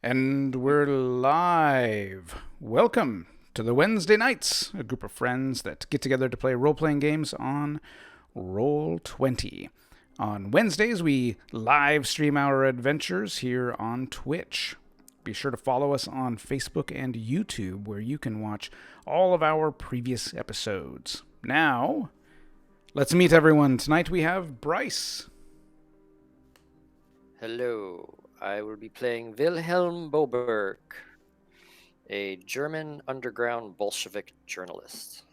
And we're live. Welcome to the Wednesday Nights, a group of friends that get together to play role-playing games on Roll20. On Wednesdays, we live stream our adventures here on Twitch. Be sure to follow us on Facebook and YouTube, where you can watch all of our previous episodes. Now, let's meet everyone. Tonight we have Bryce. Hello, I will be playing Wilhelm Boberg, a German underground Bolshevik journalist.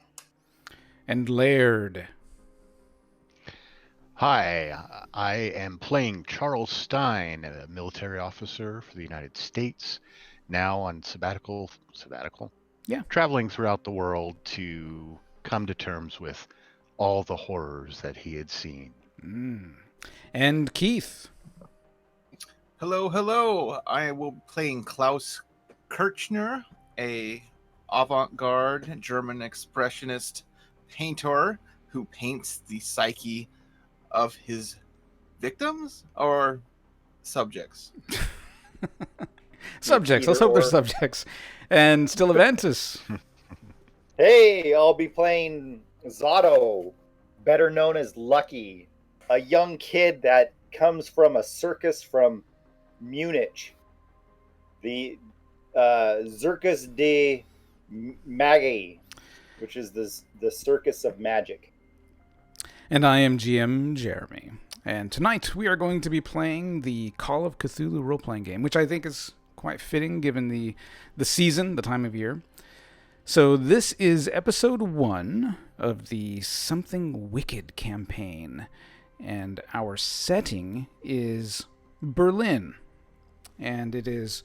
And Laird. Hi, I am playing Charles Stein, a military officer for the United States, now on sabbatical, traveling throughout the world to come to terms with all the horrors that he had seen. And Keith. Hello. I will be playing Klaus Kirchner, a avant-garde German expressionist painter who paints the psyche of his victims or subjects. Subjects. Let's hope they're subjects. And still Aventus. Hey, I'll be playing Zato, better known as Lucky, a young kid that comes from a circus from Munich, the Circus de Magie, which is the circus of magic. And I am GM Jeremy. And tonight we are going to be playing the Call of Cthulhu role-playing game, which I think is quite fitting given the season, the time of year. So this is episode 1 of the Something Wicked campaign. And our setting is Berlin. And it is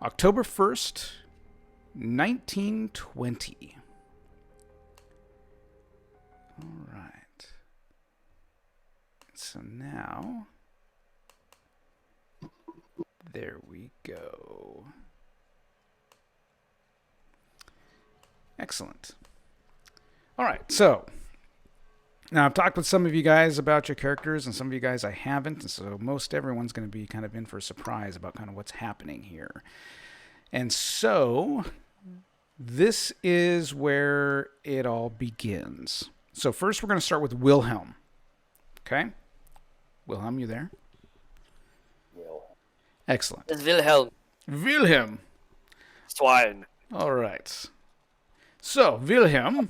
October 1st, 1920. All right. So now, there we go. Excellent. All right, so now, I've talked with some of you guys about your characters, and some of you guys I haven't, and so most everyone's going to be kind of in for a surprise about kind of what's happening here. And so, this is where it all begins. So first we're going to start with Wilhelm. Okay? Wilhelm, you there? Will. Excellent. It's Wilhelm. Wilhelm. Swine. All right. So, Wilhelm,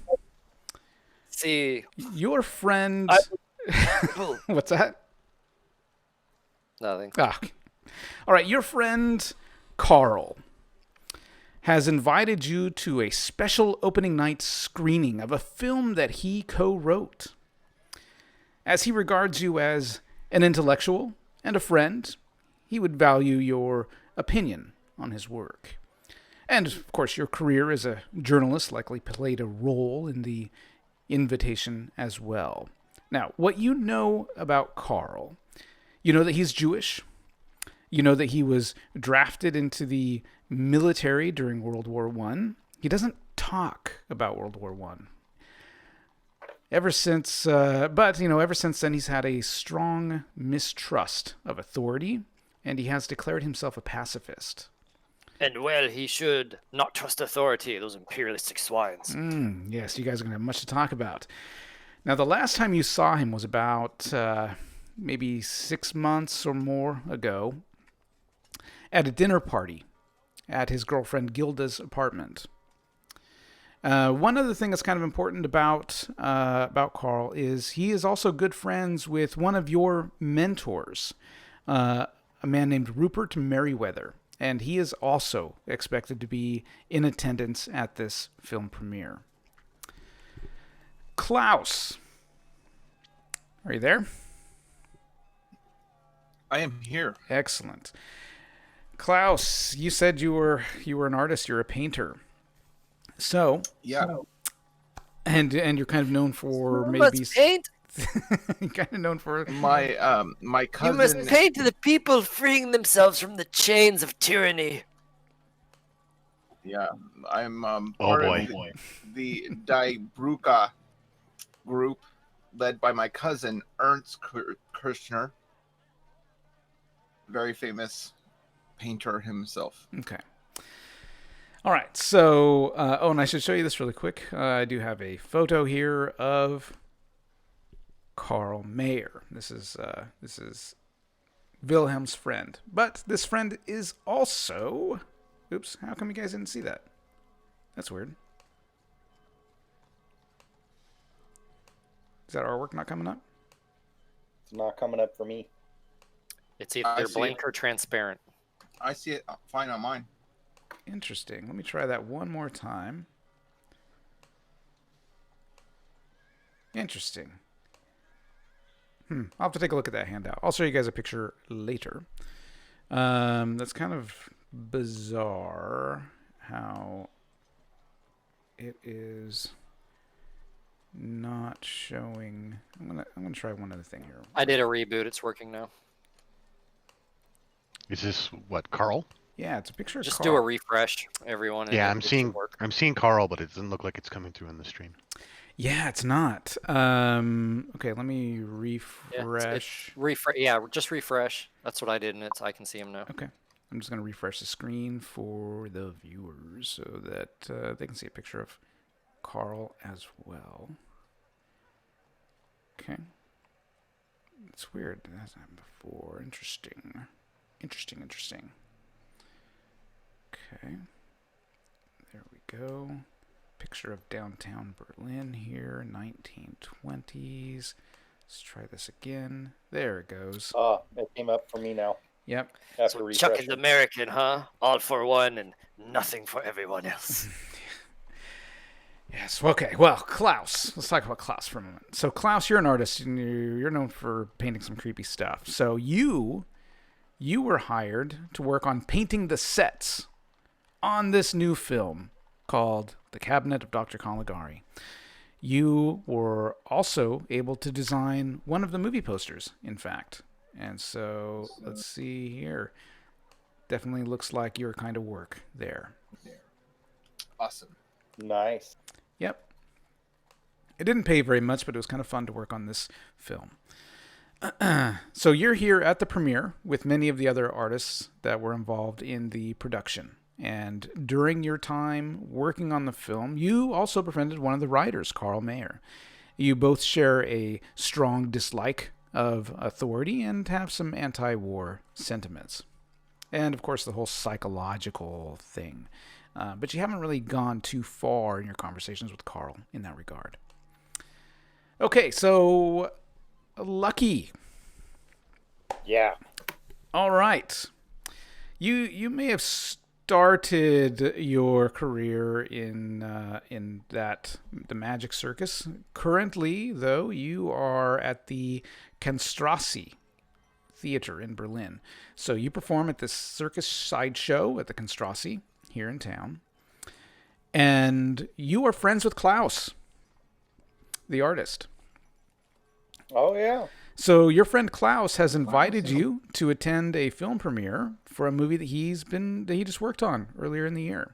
See. your friend... What's that? Nothing. Ah. All right, your friend Carl has invited you to a special opening night screening of a film that he co-wrote. As he regards you as an intellectual and a friend, he would value your opinion on his work. And, of course, your career as a journalist likely played a role in the invitation as well. Now, what you know about Carl, you know that he's Jewish. You know that he was drafted into the military during World War I. He doesn't talk about World War I. Ever since then, he's had a strong mistrust of authority, and he has declared himself a pacifist. And well, he should not trust authority, those imperialistic swines. Yes, you guys are going to have much to talk about. Now, the last time you saw him was about maybe 6 months or more ago at a dinner party at his girlfriend Gilda's apartment. One other thing that's kind of important about Carl is he is also good friends with one of your mentors, a man named Rupert Merriweather. And he is also expected to be in attendance at this film premiere. Klaus, are you there? I am here. Excellent. Klaus, you said you were an artist. You're a painter. So Yeah. and you're kind of known for You maybe must paint. kind of known for My You cousin. must paint the people freeing themselves from the chains of tyranny. Yeah, I'm Oh part boy. of the Die Brucke group led by my cousin Ernst Kirchner, very famous painter himself. Okay. All right. So, and I should show you this really quick. I do have a photo here of Carl Mayer. This is Wilhelm's friend. But this friend is also... Oops, how come you guys didn't see that? That's weird. Is that artwork not coming up? It's not coming up for me. It's either blank or transparent. I see it fine on mine. Interesting. Let me try that one more time. Interesting. I'll have to take a look at that handout. I'll show you guys a picture later. That's kind of bizarre how it is not showing. I'm gonna try one other thing here. I did a reboot. It's working now. Is this what, Carl? Yeah, it's a picture of Just Carl. do a refresh, everyone. Yeah, I'm seeing Carl, but it doesn't look like it's coming through in the stream. Yeah, it's not. Okay, let me refresh. Just refresh. That's what I did, and I can see him now. Okay. I'm just going to refresh the screen for the viewers so that they can see a picture of Carl as well. Okay. It's weird. It hasn't happened before. Interesting. Interesting. Okay. There we go. Picture of downtown Berlin here, 1920s. Let's try this again. There it goes. It came up for me now. Yep. So Chuck is American, huh? All for one and nothing for everyone else. Yes. Okay. Well, Klaus. Let's talk about Klaus for a moment. So, Klaus, you're an artist, and you're known for painting some creepy stuff. So, you were hired to work on painting the sets on this new film called The Cabinet of Dr. Caligari. You were also able to design one of the movie posters, in fact. And so, let's see here. Definitely looks like your kind of work there. Awesome. Nice. Yep. It didn't pay very much, but it was kind of fun to work on this film. So you're here at the premiere with many of the other artists that were involved in the production. And during your time working on the film, you also befriended one of the writers, Carl Mayer. You both share a strong dislike of authority and have some anti-war sentiments. And, of course, the whole psychological thing. But you haven't really gone too far in your conversations with Carl in that regard. Okay, so Lucky. Yeah. All right. You may have started your career in the Magic Circus. Currently, though, you are at the Kanstrasse Theater in Berlin. So you perform at the circus sideshow at the Kanstrasse here in town. And you are friends with Klaus, the artist. Oh, yeah. So your friend Klaus has invited you to attend a film premiere for a movie that he just worked on earlier in the year.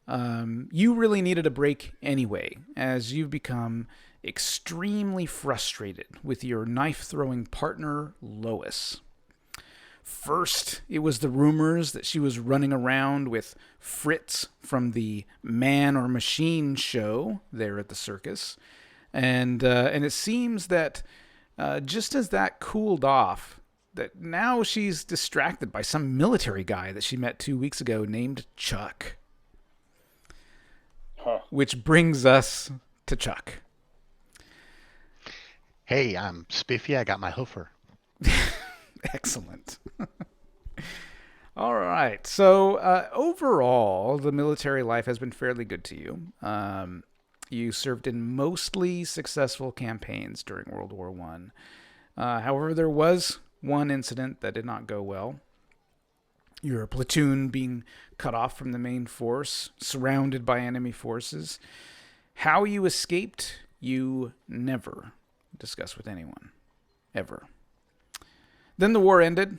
You really needed a break anyway, as you've become extremely frustrated with your knife-throwing partner, Lois. First, it was the rumors that she was running around with Fritz from the Man or Machine show there at the circus. And it seems that just as that cooled off, that now she's distracted by some military guy that she met 2 weeks ago named Chuck. Huh. Which brings us to Chuck. Hey, I'm Spiffy. I got my hoofer. Excellent. All right. So overall, the military life has been fairly good to you. You served in mostly successful campaigns during World War I. However, there was one incident that did not go well. Your platoon being cut off from the main force, surrounded by enemy forces. How you escaped, you never discuss with anyone. Ever. Then the war ended.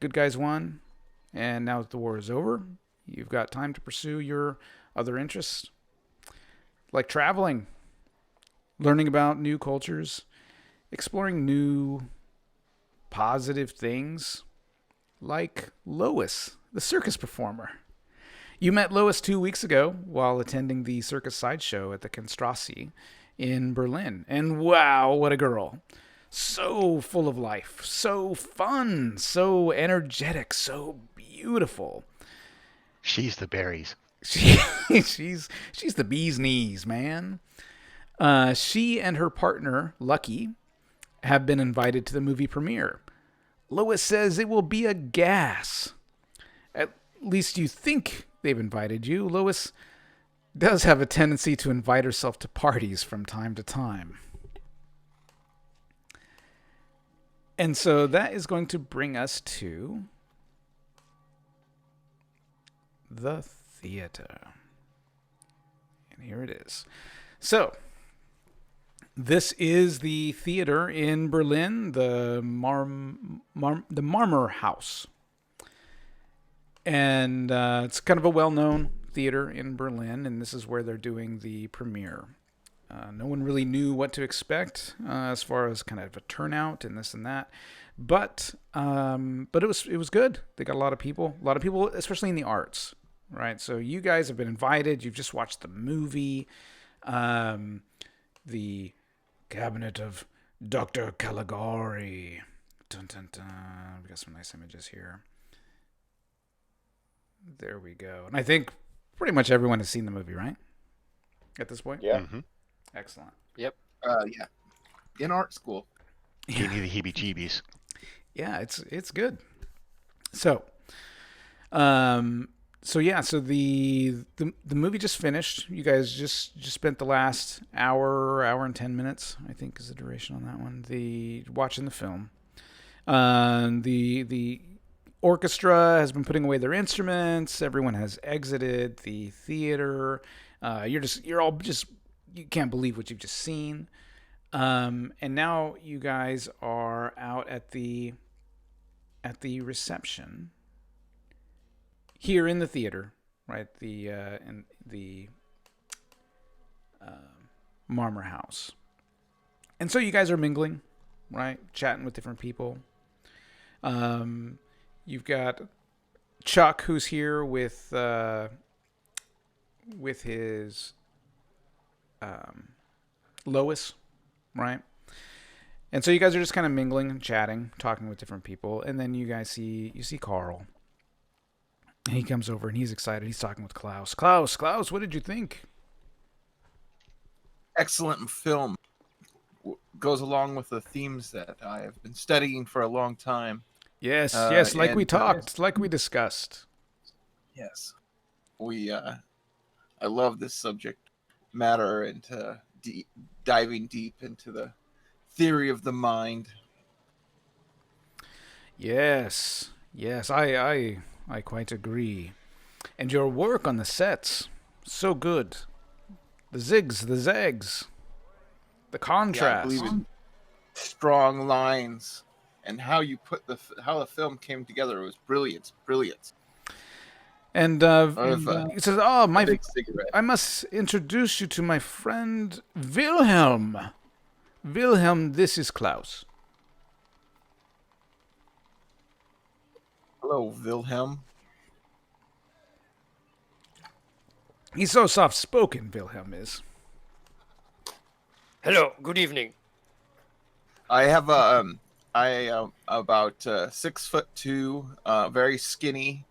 Good guys won. And now that the war is over, you've got time to pursue your other interests. Like traveling, learning about new cultures, exploring new positive things, like Lois, the circus performer. You met Lois 2 weeks ago while attending the circus sideshow at the Kenstrasse in Berlin. And wow, what a girl. So full of life, so fun, so energetic, so beautiful. She's the berries. She's the bee's knees, man. She and her partner, Lucky, have been invited to the movie premiere. Lois says it will be a gas. At least you think they've invited you. Lois does have a tendency to invite herself to parties from time to time. And so that is going to bring us to the theater. And here it is. So, this is the theater in Berlin, the Marmor House. And it's kind of a well-known theater in Berlin, and this is where they're doing the premiere. No one really knew what to expect as far as kind of a turnout and this and that, but it was good. They got a lot of people, especially in the arts, right? So you guys have been invited. You've just watched the movie, the Cabinet of Dr. Caligari. Dun, dun, dun. We got some nice images here. There we go. And I think pretty much everyone has seen the movie, right? At this point? Yeah. Mm-hmm. Excellent. Yep. Yeah. In art school. Gave me the heebie-jeebies. Yeah, it's good. So, so the movie just finished. You guys just spent the last hour and 10 minutes, I think is the duration on that one. Watching the film. The orchestra has been putting away their instruments. Everyone has exited the theater. You're all just, you can't believe what you've just seen. And now you guys are out at the reception here in the theater, right? In the Marmor House. And so you guys are mingling, right? Chatting with different people. You've got Chuck, who's here with his Lois, right? And so you guys are just kind of mingling and chatting, talking with different people, and then you see Carl. And he comes over and he's excited. He's talking with Klaus. Klaus, what did you think? Excellent film. Goes along with the themes that I have been studying for a long time. Yes, like we talked, like we discussed. Yes. I love this subject matter and diving deep into the theory of the mind. Yes, I quite agree. And your work on the sets, so good. The zigs, the zags, the contrast. Yeah, I believe in strong lines and how you put how the film came together. It was brilliant. And he says, "Oh, I must introduce you to my friend Wilhelm. Wilhelm, this is Klaus." Hello, Wilhelm. He's so soft-spoken, Wilhelm is. Hello, good evening. I have about 6'2", very skinny,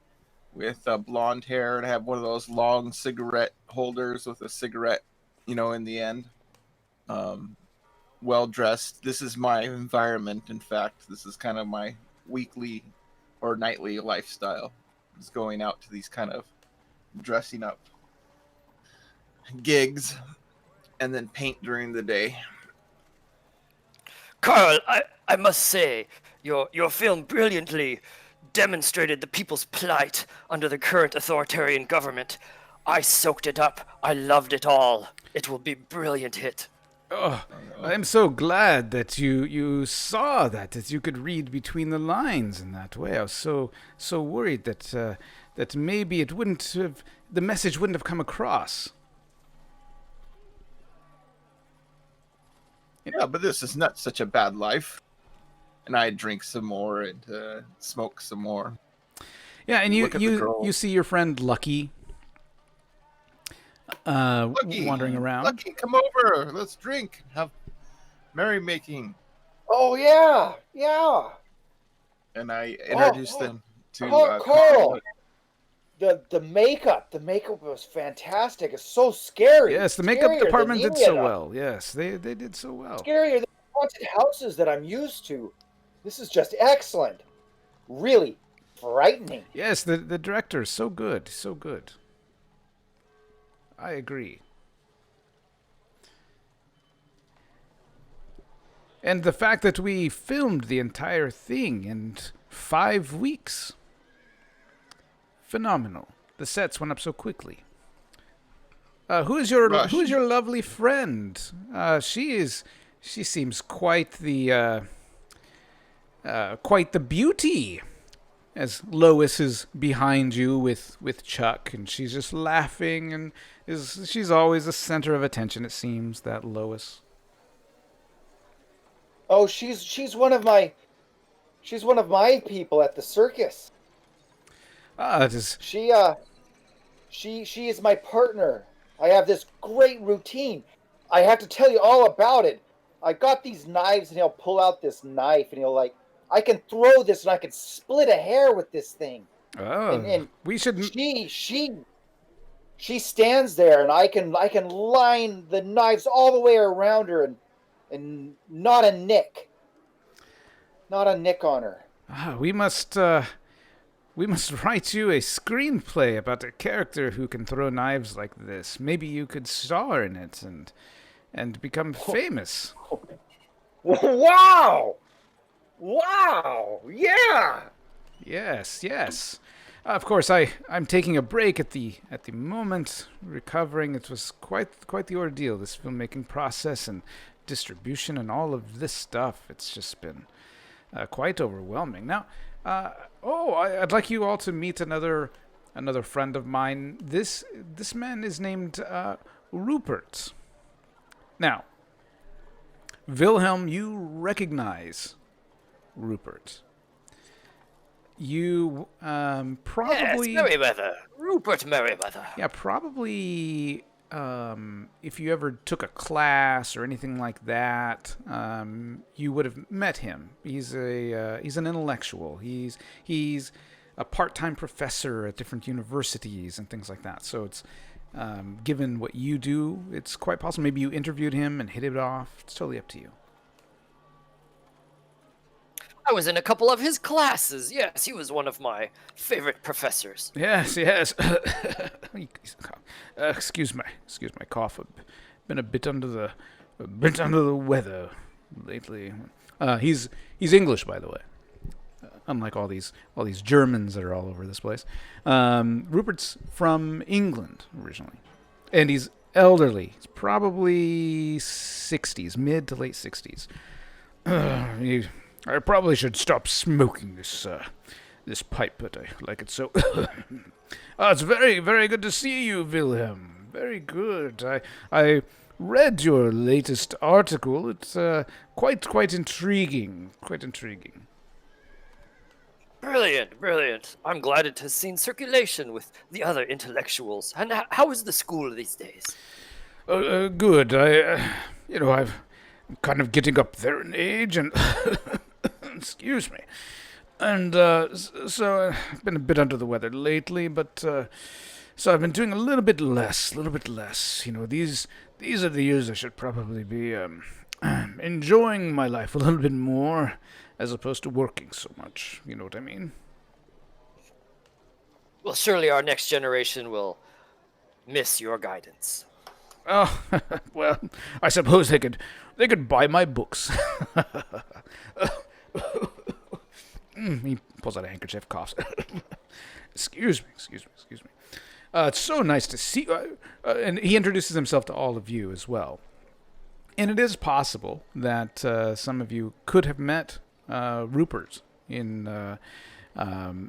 with blonde hair, and I have one of those long cigarette holders with a cigarette, in the end. Well dressed. This is my environment. In fact, this is kind of my weekly or nightly lifestyle. Is going out to these kind of dressing up gigs, and then paint during the day. Carl, I must say, your film brilliantly demonstrated the people's plight under the current authoritarian government. I soaked it up. I loved it all. It will be a brilliant hit. Oh, I'm so glad that you saw that you could read between the lines in that way. I was so worried that maybe the message wouldn't have come across. Yeah, but this is not such a bad life. And I drink some more and smoke some more. Yeah, and you see your friend Lucky, wandering around. Lucky, come over. Let's drink. Have merrymaking. Oh yeah. And I introduce them to Carl. The makeup was fantastic. It's so scary. Yes, the makeup department did so well. Yes, they did so well. Scarier than haunted houses that I'm used to. This is just excellent. Really frightening. Yes, the director is so good, so good. I agree. And the fact that we filmed the entire thing in 5 weeks. Phenomenal. The sets went up so quickly. Who's your lovely friend? She seems quite the beauty. As Lois is behind you with Chuck, and she's just laughing, and she's always the center of attention. It seems, that Lois. Oh, she's one of my people at the circus. It is. She is my partner. I have this great routine. I have to tell you all about it. I got these knives, and he'll pull out this knife, and he'll like, I can throw this, and I can split a hair with this thing. Oh, and we should. She stands there, and I can line the knives all the way around her, and not a nick on her. We must write you a screenplay about a character who can throw knives like this. Maybe you could star in it and become famous. Wow! Yeah. Yes. Of course, I'm taking a break at the moment, recovering. It was quite the ordeal, this filmmaking process and distribution and all of this stuff. It's just been quite overwhelming. Now, I'd like you all to meet another friend of mine. This man is named Rupert. Now, Wilhelm, you recognize Rupert. You probably... Yes, Merryweather. Rupert Merryweather. Yeah, probably if you ever took a class or anything like that, you would have met him. He's an intellectual. He's a part-time professor at different universities and things like that. So it's given what you do, it's quite possible. Maybe you interviewed him and hit it off. It's totally up to you. I was in a couple of his classes. Yes, he was one of my favorite professors. Yes. Excuse my cough. I've been a bit under the weather lately. He's English, by the way. Unlike all these Germans that are all over this place. Rupert's from England originally, and he's elderly. He's probably 60s, mid to late 60s. I probably should stop smoking this pipe, but I like it so. It's very, very good to see you, Wilhelm. Very good. I read your latest article. It's quite intriguing. Quite intriguing. Brilliant. I'm glad it has seen circulation with the other intellectuals. And how is the school these days? Good. I'm kind of getting up there in age, and excuse me. And so I've been a bit under the weather lately, but so I've been doing a little bit less. You know, these are the years I should probably be enjoying my life a little bit more, as opposed to working so much. You know what I mean? Well, surely our next generation will miss your guidance. Oh, well, I suppose they could buy my books. He pulls out a handkerchief, coughs. Excuse me. It's so nice to see you. And he introduces himself to all of you as well. And it is possible that some of you could have met Rupert in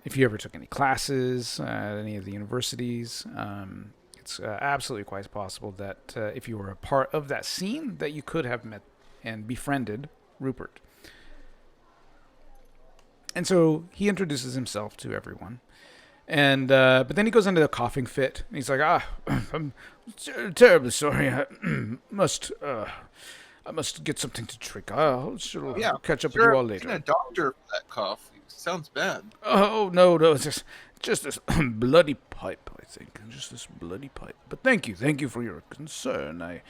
if you ever took any classes at any of the universities. It's absolutely quite possible that if you were a part of that scene, that you could have met and befriended Rupert. And so he introduces himself to everyone. And but then he goes into a coughing fit. And he's like, I'm terribly sorry. I must get something to drink. I'll catch up with you all later. A doctor for that cough. Sounds bad. Oh no, it's just this bloody pipe. I think just this bloody pipe. But thank you for your concern.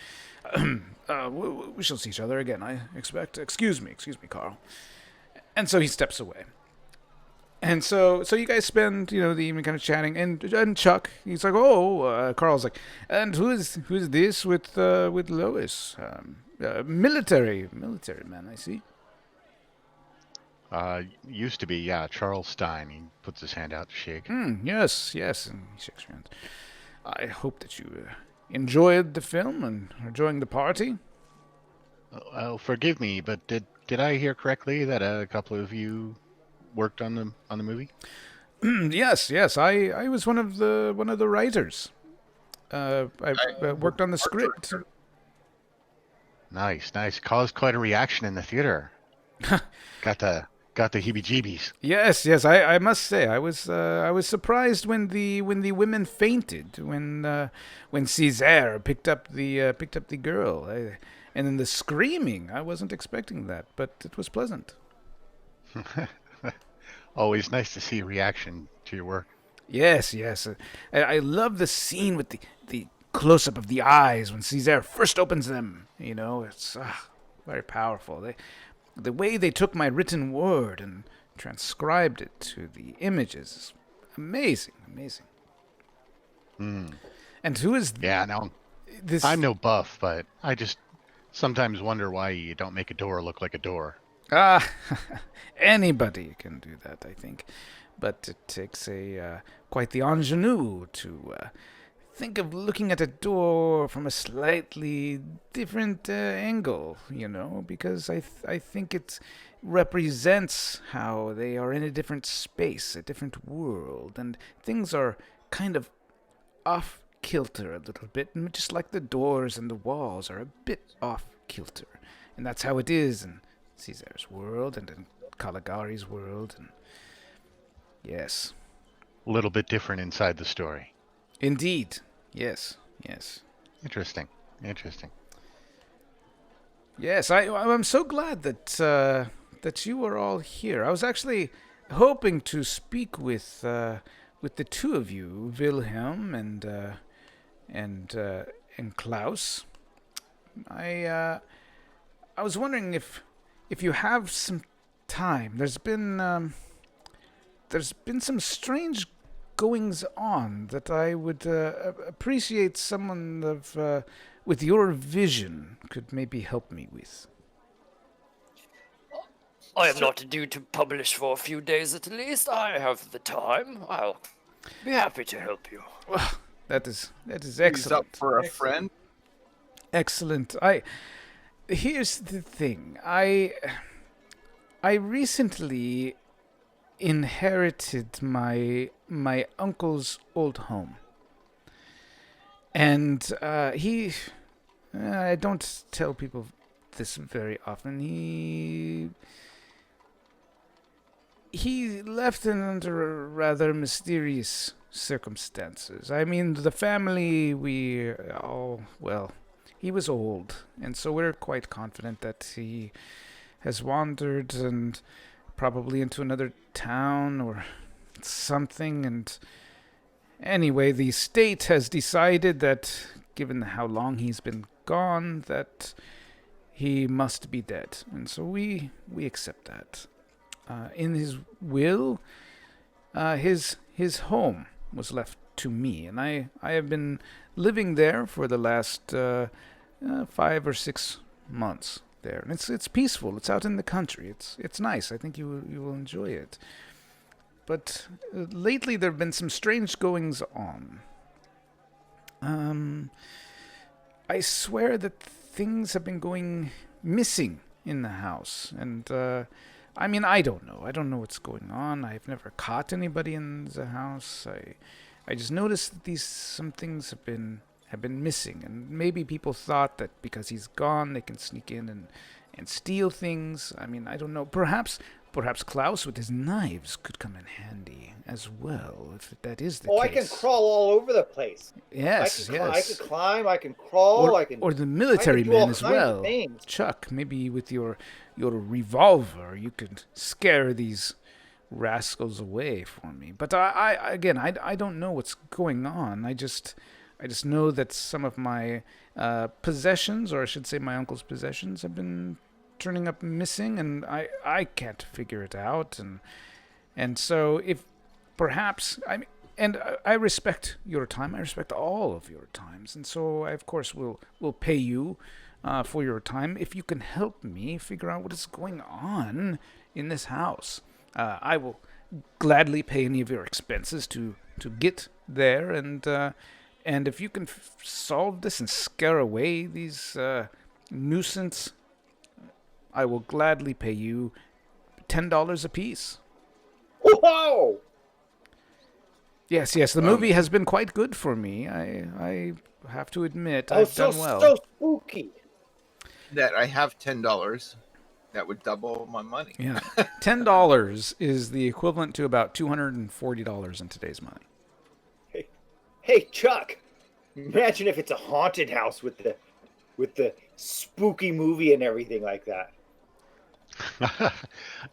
We shall see each other again, I expect. Excuse me, Carl. And so he steps away. And so you guys spend, the evening kind of chatting, and Chuck, he's like, Carl's like, and who's this with Lois? Military man, I see. Used to be, yeah, Charles Stein. He puts his hand out to shake. Yes, and he shakes your hand. I hope that you enjoyed the film and are enjoying the party. Oh, forgive me, but did I hear correctly that a couple of you worked on the movie? Yes. I was one of the writers. I worked on the script. Nice. Caused quite a reaction in the theater. Got the heebie-jeebies. Yes. I must say, I was surprised when the women fainted when Caesar picked up the girl, and then the screaming. I wasn't expecting that, but it was pleasant. Always nice to see a reaction to your work. Yes. I love the scene with the close-up of the eyes when Caesar first opens them. It's very powerful. The way they took my written word and transcribed it to the images is amazing. And who is... Yeah, no, this? I'm no buff, but I just sometimes wonder why you don't make a door look like a door. Anybody can do that, I think. But it takes quite the ingenue to think of looking at a door from a slightly different angle, because I think it represents how they are in a different space, a different world, and things are kind of off-kilter a little bit, just like the doors and the walls are a bit off-kilter. And that's how it is in Caesar's world and in Caligari's world, and yes. A little bit different inside the story. Indeed. Yes. Interesting. Yes, I'm so glad that you are all here. I was actually hoping to speak with the two of you, Wilhelm and Klaus. I was wondering if you have some time. There's been some strange goings on that I would appreciate someone with your vision could maybe help me with. I am not due to publish for a few days at least. I have the time. I'll be happy to help you. Well, that is excellent. He's up for a friend. Excellent. Here's the thing. I recently inherited my uncle's old home, and I don't tell people this very often. He left it under rather mysterious circumstances. I mean, the family, he was old, and so we're quite confident that he has wandered and probably into another town or something. And anyway, the state has decided that, given how long he's been gone, that he must be dead. And so we accept that. In his will, his home was left to me, and I have been living there for the last 5 or 6 months there, and it's peaceful. It's out in the country. It's nice. I think you will enjoy it. But lately there have been some strange goings on. I swear that things have been going missing in the house, and I mean, I don't know. I don't know what's going on. I've never caught anybody in the house. I just noticed that some things have been missing, and maybe people thought that because he's gone, they can sneak in and steal things. I mean, I don't know. Perhaps perhaps Klaus with his knives could come in handy as well, if that is the Oh, case. I can crawl all over the place. Yes, I yes. can climb, I can crawl, Or the military do all men as kinds of well. things. Chuck, maybe with your revolver, you could scare these rascals away for me. But I don't know what's going on. I just know that some of my possessions, or I should say my uncle's possessions, have been turning up missing, and I can't figure it out. And so if perhaps I respect your time. I respect all of your times, and so I of course will pay you for your time if you can help me figure out what is going on in this house. I will gladly pay any of your expenses to get there, and if you can solve this and scare away these nuisance, I will gladly pay you $10 apiece. Whoa! Yes, the movie has been quite good for me. I have to admit, Oh, I've done well. so spooky. That I have $10. That would double my money. Yeah, $10 is the equivalent to about $240 in today's money. Hey, Chuck. Imagine if it's a haunted house with the spooky movie and everything like that.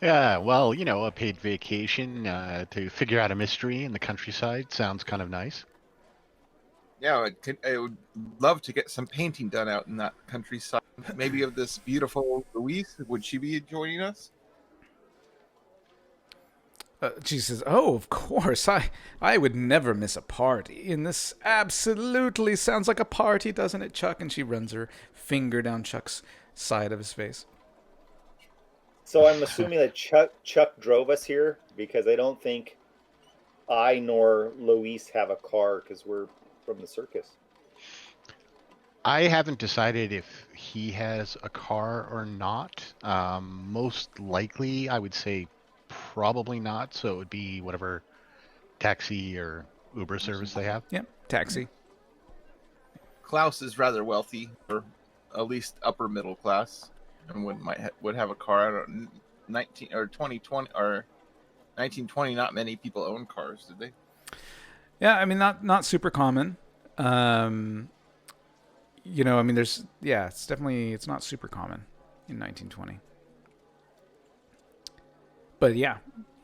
Yeah, well, a paid vacation to figure out a mystery in the countryside sounds kind of nice. Yeah, I would love to get some painting done out in that countryside. Maybe of this beautiful Louise. Would she be joining us? She says, "Oh, of course. I would never miss a party. And this absolutely sounds like a party, doesn't it, Chuck?" And she runs her finger down Chuck's side of his face. So I'm assuming that Chuck drove us here, because I don't think I nor Luis have a car because we're from the circus. I haven't decided if he has a car or not. Most likely, I would say probably not. So it would be whatever taxi or Uber service they have. Yep, taxi. Klaus is rather wealthy, or at least upper middle class, and would have a car. I don't 2020 or 1920. Not many people own cars, did they? Yeah, I mean, not super common. It's not super common in 1920. But yeah,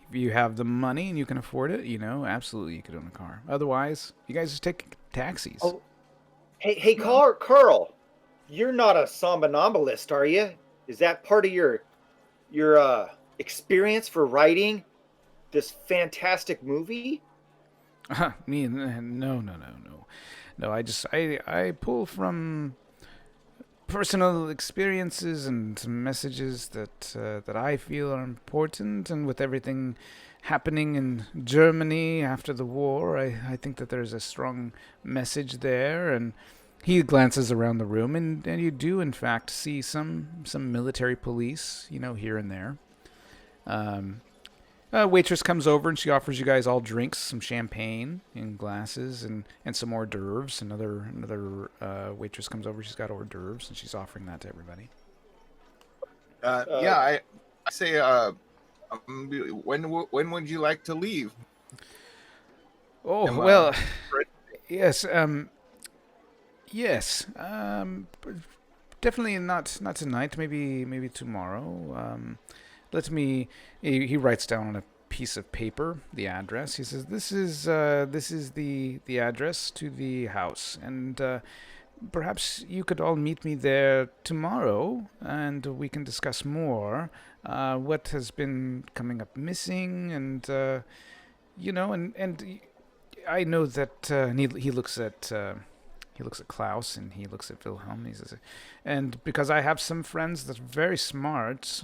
if you have the money and you can afford it, absolutely you could own a car. Otherwise, you guys just take taxis. Oh, hey, Carl, you're not a somnambulist, are you? Is that part of your experience for writing this fantastic movie? Me? No. No, I pull from personal experiences and messages that I feel are important, and with everything happening in Germany after the war, I think that there's a strong message there. And he glances around the room, and you do in fact see some military police, here and there. A waitress comes over and she offers you guys all drinks, some champagne in glasses and some hors d'oeuvres. Another waitress comes over. She's got hors d'oeuvres and she's offering that to everybody. I say, when would you like to leave? Oh, well, yes, yes, definitely not tonight. Maybe tomorrow. He writes down on a piece of paper the address. He says, this is the address to the house, and perhaps you could all meet me there tomorrow, and we can discuss more what has been coming up missing, and and I know that and he looks at Klaus and he looks at Wilhelm. He says, and because I have some friends that are very smart,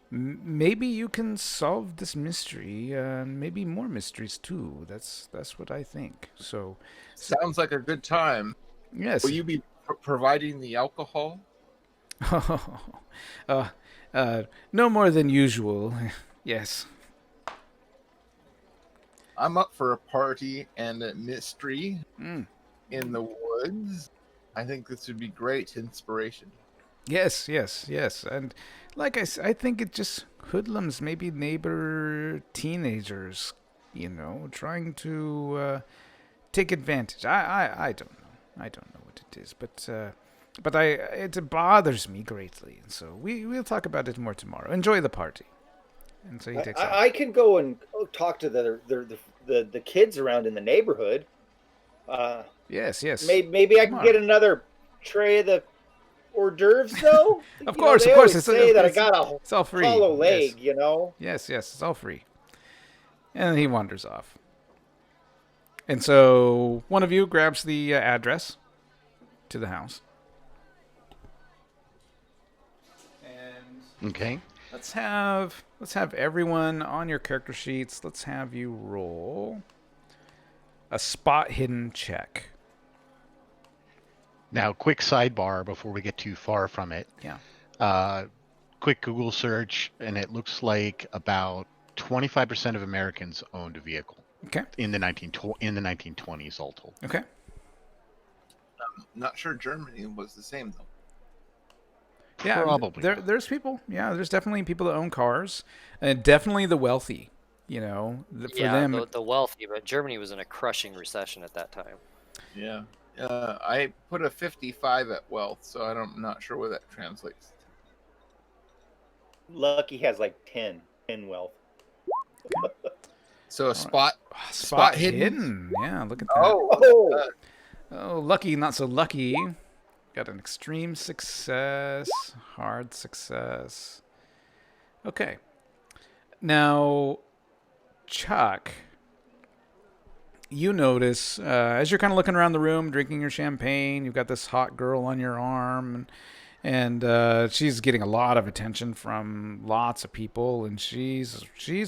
maybe you can solve this mystery, and maybe more mysteries too. That's what I think. So sounds like a good time. Yes. Will you be providing the alcohol? No more than usual. Yes. I'm up for a party and a mystery in the woods. I think this would be great inspiration. Yes, yes, yes. And like I think it just hoodlums maybe neighbor teenagers, trying to take advantage. I don't know. I don't know what it is, but it bothers me greatly. And so we'll talk about it more tomorrow. Enjoy the party. And so he takes off. I can go and talk to the kids around in the neighborhood. Yes, yes. Maybe I can get another tray of the hors d'oeuvres, though. Of course. They always say that I got a it's all free. hollow leg, Yes, yes, it's all free. And then he wanders off. And so one of you grabs the address to the house. And Okay. let's have everyone on your character sheets. Let's have you roll a spot hidden check. Now, quick sidebar before we get too far from it. Yeah. Quick Google search, and it looks like about 25% of Americans owned a vehicle. Okay. In the 1920s, all told. Okay. Not sure Germany was the same though. Yeah, probably. There's people. Yeah, there's definitely people that own cars, and definitely the wealthy. For them, the wealthy. But Germany was in a crushing recession at that time. Yeah. I put a 55 at wealth, so I'm not sure what that translates to. Lucky has like 10 wealth. So spot hidden. Yeah, look at that. Oh, Lucky, not so lucky. Got an extreme success, hard success. Okay. Now, Chuck, you notice as you're kind of looking around the room, drinking your champagne, you've got this hot girl on your arm, and she's getting a lot of attention from lots of people, and she's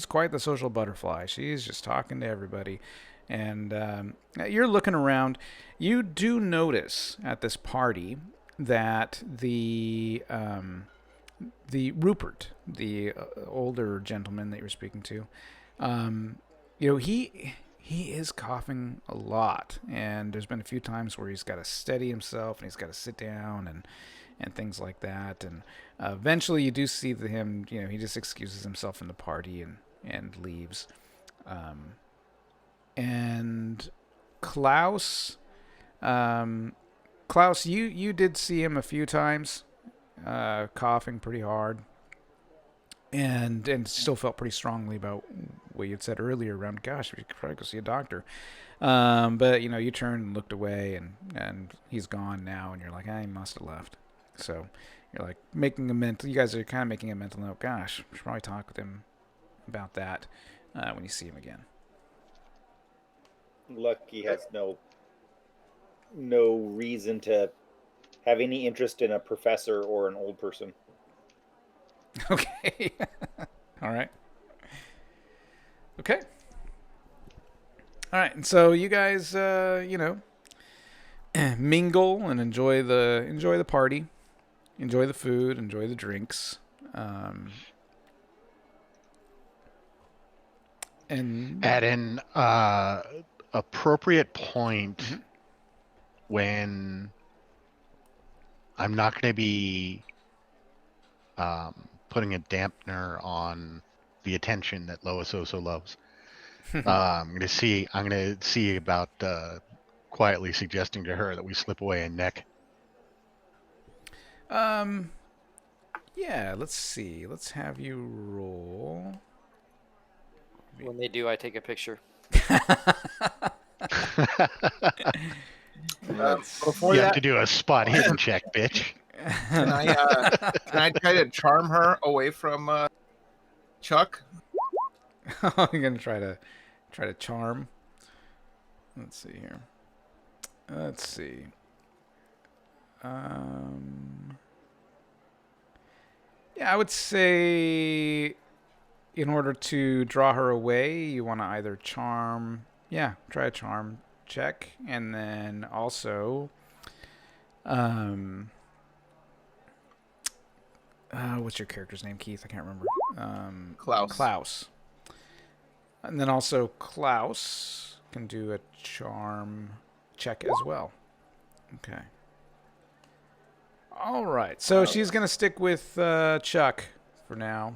quite the social butterfly. She's just talking to everybody. And you're looking around. You do notice at this party that the Rupert, the older gentleman that you were speaking to, he is coughing a lot, and there's been a few times where he's got to steady himself and he's got to sit down and things like that. And eventually, you do see him. He just excuses himself from the party and leaves. And Klaus, you did see him a few times, coughing pretty hard, and still felt pretty strongly about what you had said earlier around, gosh, we could probably go see a doctor. But you turned and looked away, and he's gone now, and you're like, he must have left. So you're like you guys are kind of making a mental note, gosh, we should probably talk with him about that when you see him again. Lucky has no reason to have any interest in a professor or an old person. Okay. All right. Okay. All right. And so you guys, mingle and enjoy the party, enjoy the food, enjoy the drinks, and at an appropriate point when I'm not going to be putting a dampener on the attention that Lois so loves. I'm going to see about quietly suggesting to her that we slip away and neck. Yeah, let's see. Let's have you roll. When they do, I take a picture. Before you that, have to do a spot hidden check, bitch. Can I try to charm her away from Chuck? I'm gonna try to charm. Let's see here. Let's see. Yeah, I would say in order to draw her away, you want to either charm. Yeah, try a charm check, and then also, what's your character's name, Keith? I can't remember. Klaus. And then also Klaus can do a charm check as well. Okay. All right. So she's going to stick with Chuck for now.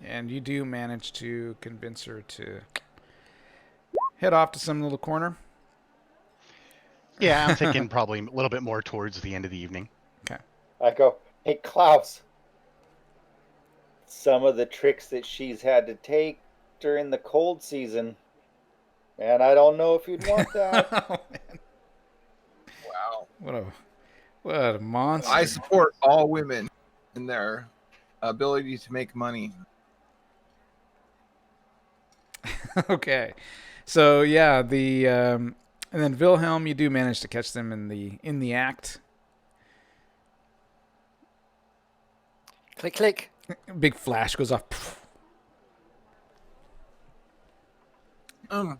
And you do manage to convince her to head off to some little corner. Yeah, I'm thinking probably a little bit more towards the end of the evening. Okay. I go, hey, Klaus. Some of the tricks that she's had to take during the cold season. And I don't know if you'd want that. Oh, man. Wow. What a monster. I support all women in their ability to make money. Okay. So yeah, and then Wilhelm, you do manage to catch them in the act. Click, click. Big flash goes off. I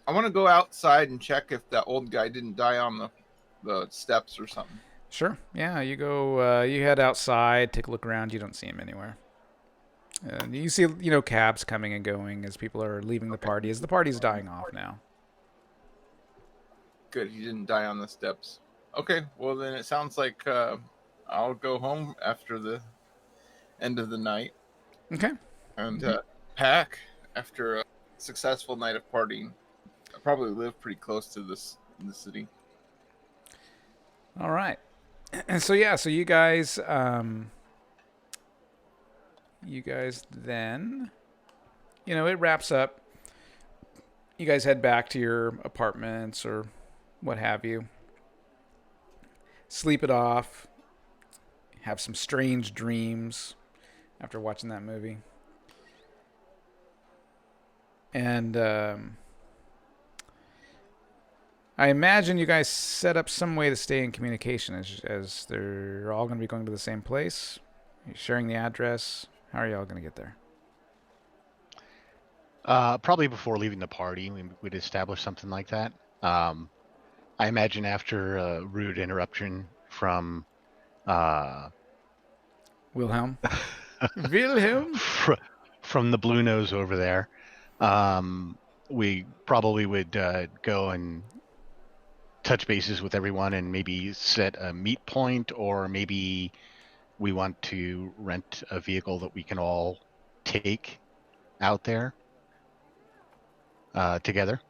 want to go outside and check if that old guy didn't die on the steps or something. Sure. Yeah, you go. You head outside, take a look around. You don't see him anywhere. And you see, cabs coming and going as people are leaving the party. As the party's dying off now. Good, he didn't die on the steps. Okay, well then it sounds like I'll go home after the end of the night. Okay. And pack after a successful night of partying. I probably live pretty close to this in the city. All right. And so you guys then, it wraps up. You guys head back to your apartments or what have you. Sleep it off. Have some strange dreams after watching that movie. And I imagine you guys set up some way to stay in communication as they're all going to be going to the same place. You're sharing the address. How are you all going to get there? Probably before leaving the party, we'd establish something like that. I imagine after a rude interruption from Wilhelm. Wilhelm? From the blue nose over there, we probably would go and touch bases with everyone and maybe set a meet point, or maybe we want to rent a vehicle that we can all take out there together.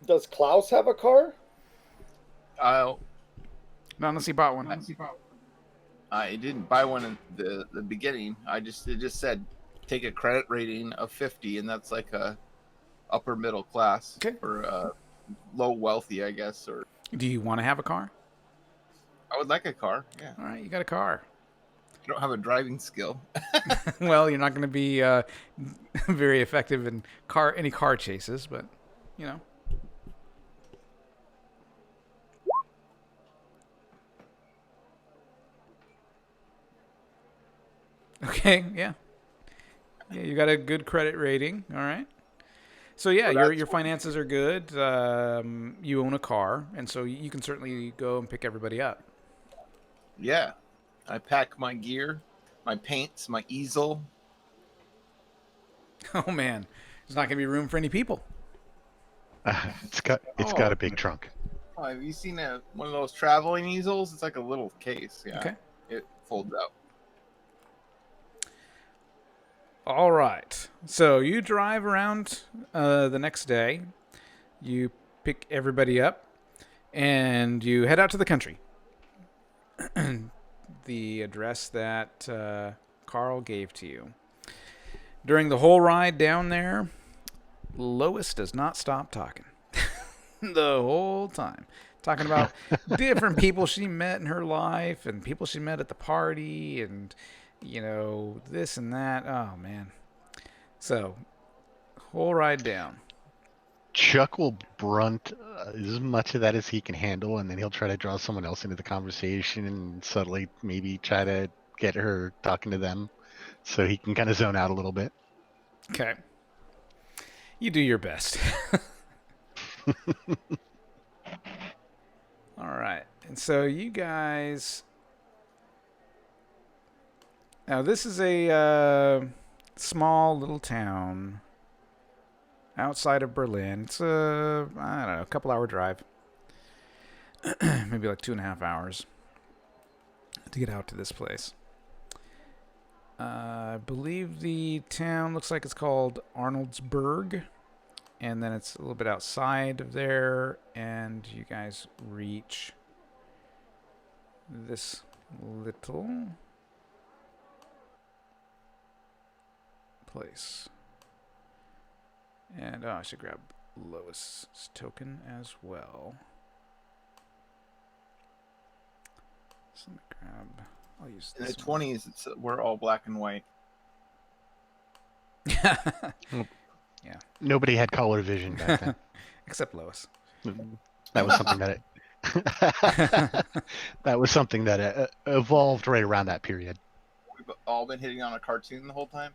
Does Klaus have a car? Not unless he bought one. I didn't buy one in the beginning. It just said take a credit rating of 50, and that's like a upper middle class, okay, or low wealthy, I guess. Or do you want to have a car? I would like a car. Yeah. All right, you got a car. I don't have a driving skill. Well, you're not going to be very effective in any car chases, but Okay, yeah. Yeah, you got a good credit rating. All right. So yeah, your finances are good. You own a car, and so you can certainly go and pick everybody up. Yeah. I pack my gear, my paints, my easel. Oh man, there's not going to be room for any people. It's got a big trunk. Oh, have you seen one of those traveling easels? It's like a little case. Yeah. Okay. It folds out. All right. So you drive around the next day. You pick everybody up, and you head out to the country. The address that Carl gave to you. During the whole ride down there, Lois does not stop talking. The whole time. Talking about different people she met in her life and people she met at the party and this and that. Oh, man. So, whole ride down. Chuck will brunt as much of that as he can handle, and then he'll try to draw someone else into the conversation and subtly maybe try to get her talking to them so he can kind of zone out a little bit. Okay. You do your best. All right. And so you guys... Now, this is a small little town outside of Berlin. It's a couple-hour drive. maybe like 2.5 hours to get out to this place. I believe the town looks like it's called Arnoldsburg, and then it's a little bit outside of there, and you guys reach this little place. And I should grab Lois's token as well. So let me grab. I'll use In this the one. 20s, we're all black and white. Yeah. Nobody had color vision back then. Except Lois. That was something that was something that evolved right around that period. We've all been hitting on a cartoon the whole time.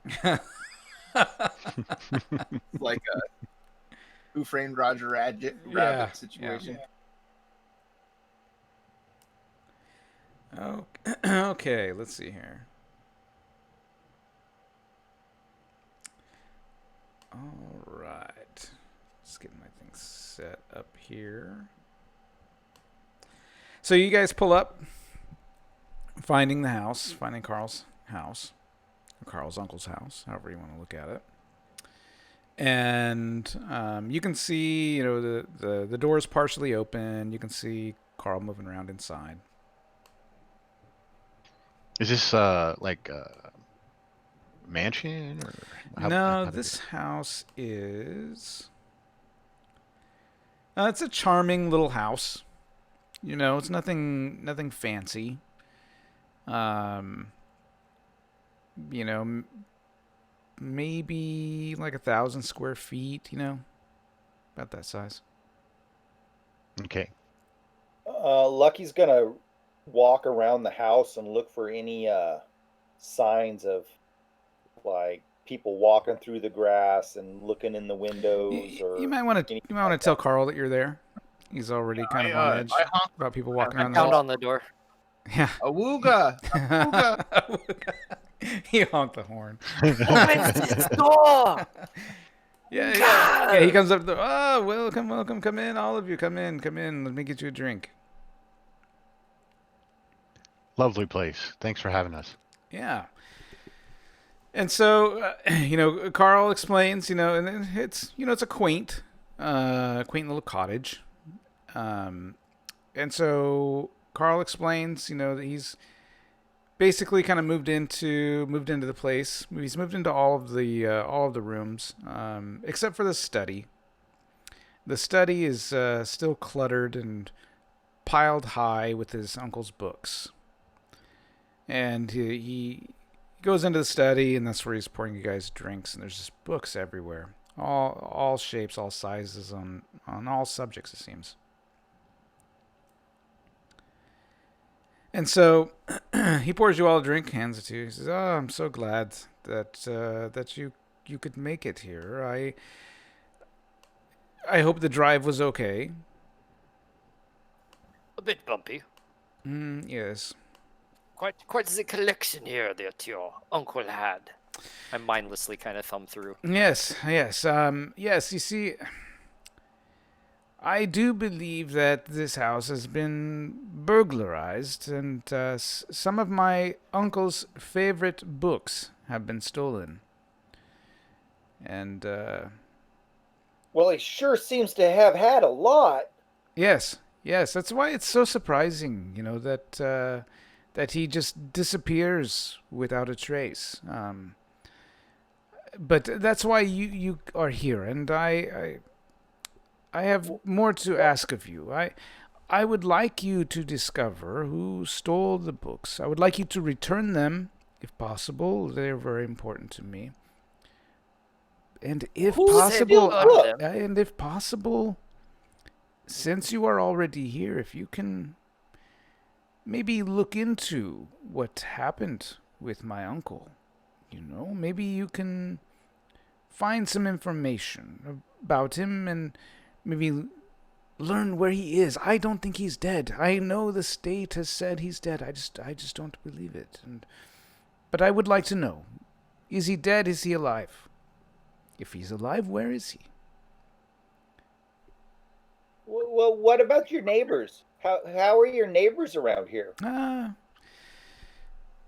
Like a Who Framed Roger Rabbit situation. Yeah. Okay, let's see here. All right. Just getting my things set up here. So you guys pull up, finding Carl's house, or Carl's uncle's house, however you want to look at it. And you can see, the door is partially open. You can see Carl moving around inside. Is this like a mansion? Or No, this house is... it's a charming little house. It's nothing fancy. Maybe like 1,000 square feet, about that size. Okay. Lucky's gonna walk around the house and look for any signs of like people walking through the grass and looking in the windows. You might want to tell Carl that you're there. He's already kind of on edge about people walking around the house. Pound on the door. Yeah. Awooga! Awooga! He honked the horn. Open this door! Yeah. He comes up. Oh, welcome, come in, all of you, come in. Let me get you a drink. Lovely place. Thanks for having us. Yeah. And so, Carl explains, and it's a quaint little cottage. And so Carl explains, that he's basically kind of moved into the place. He's moved into all of the rooms, except for the study. The study is still cluttered and piled high with his uncle's books. And he goes into the study, and that's where he's pouring you guys drinks. And there's just books everywhere, all shapes, all sizes, on all subjects, it seems. And so he pours you all a drink, hands it to you. He says, "Oh, I'm so glad that you could make it here. I hope the drive was okay." A bit bumpy. Yes. Quite the collection here that your uncle had. I mindlessly kind of thumb through. Yes. You see, I do believe that this house has been burglarized, and some of my uncle's favorite books have been stolen. And, well, he sure seems to have had a lot. Yes, that's why it's so surprising, that he just disappears without a trace. But that's why you are here, and I have more to ask of you. I would like you to discover who stole the books. I would like you to return them, if possible. They're very important to me. And if possible, since you are already here, if you can maybe look into what happened with my uncle. Maybe you can find some information about him and maybe learn where he is. I don't think he's dead. I know the state has said he's dead. I just don't believe it. But I would like to know. Is he dead? Is he alive? If he's alive, where is he? Well, what about your neighbors? How are your neighbors around here?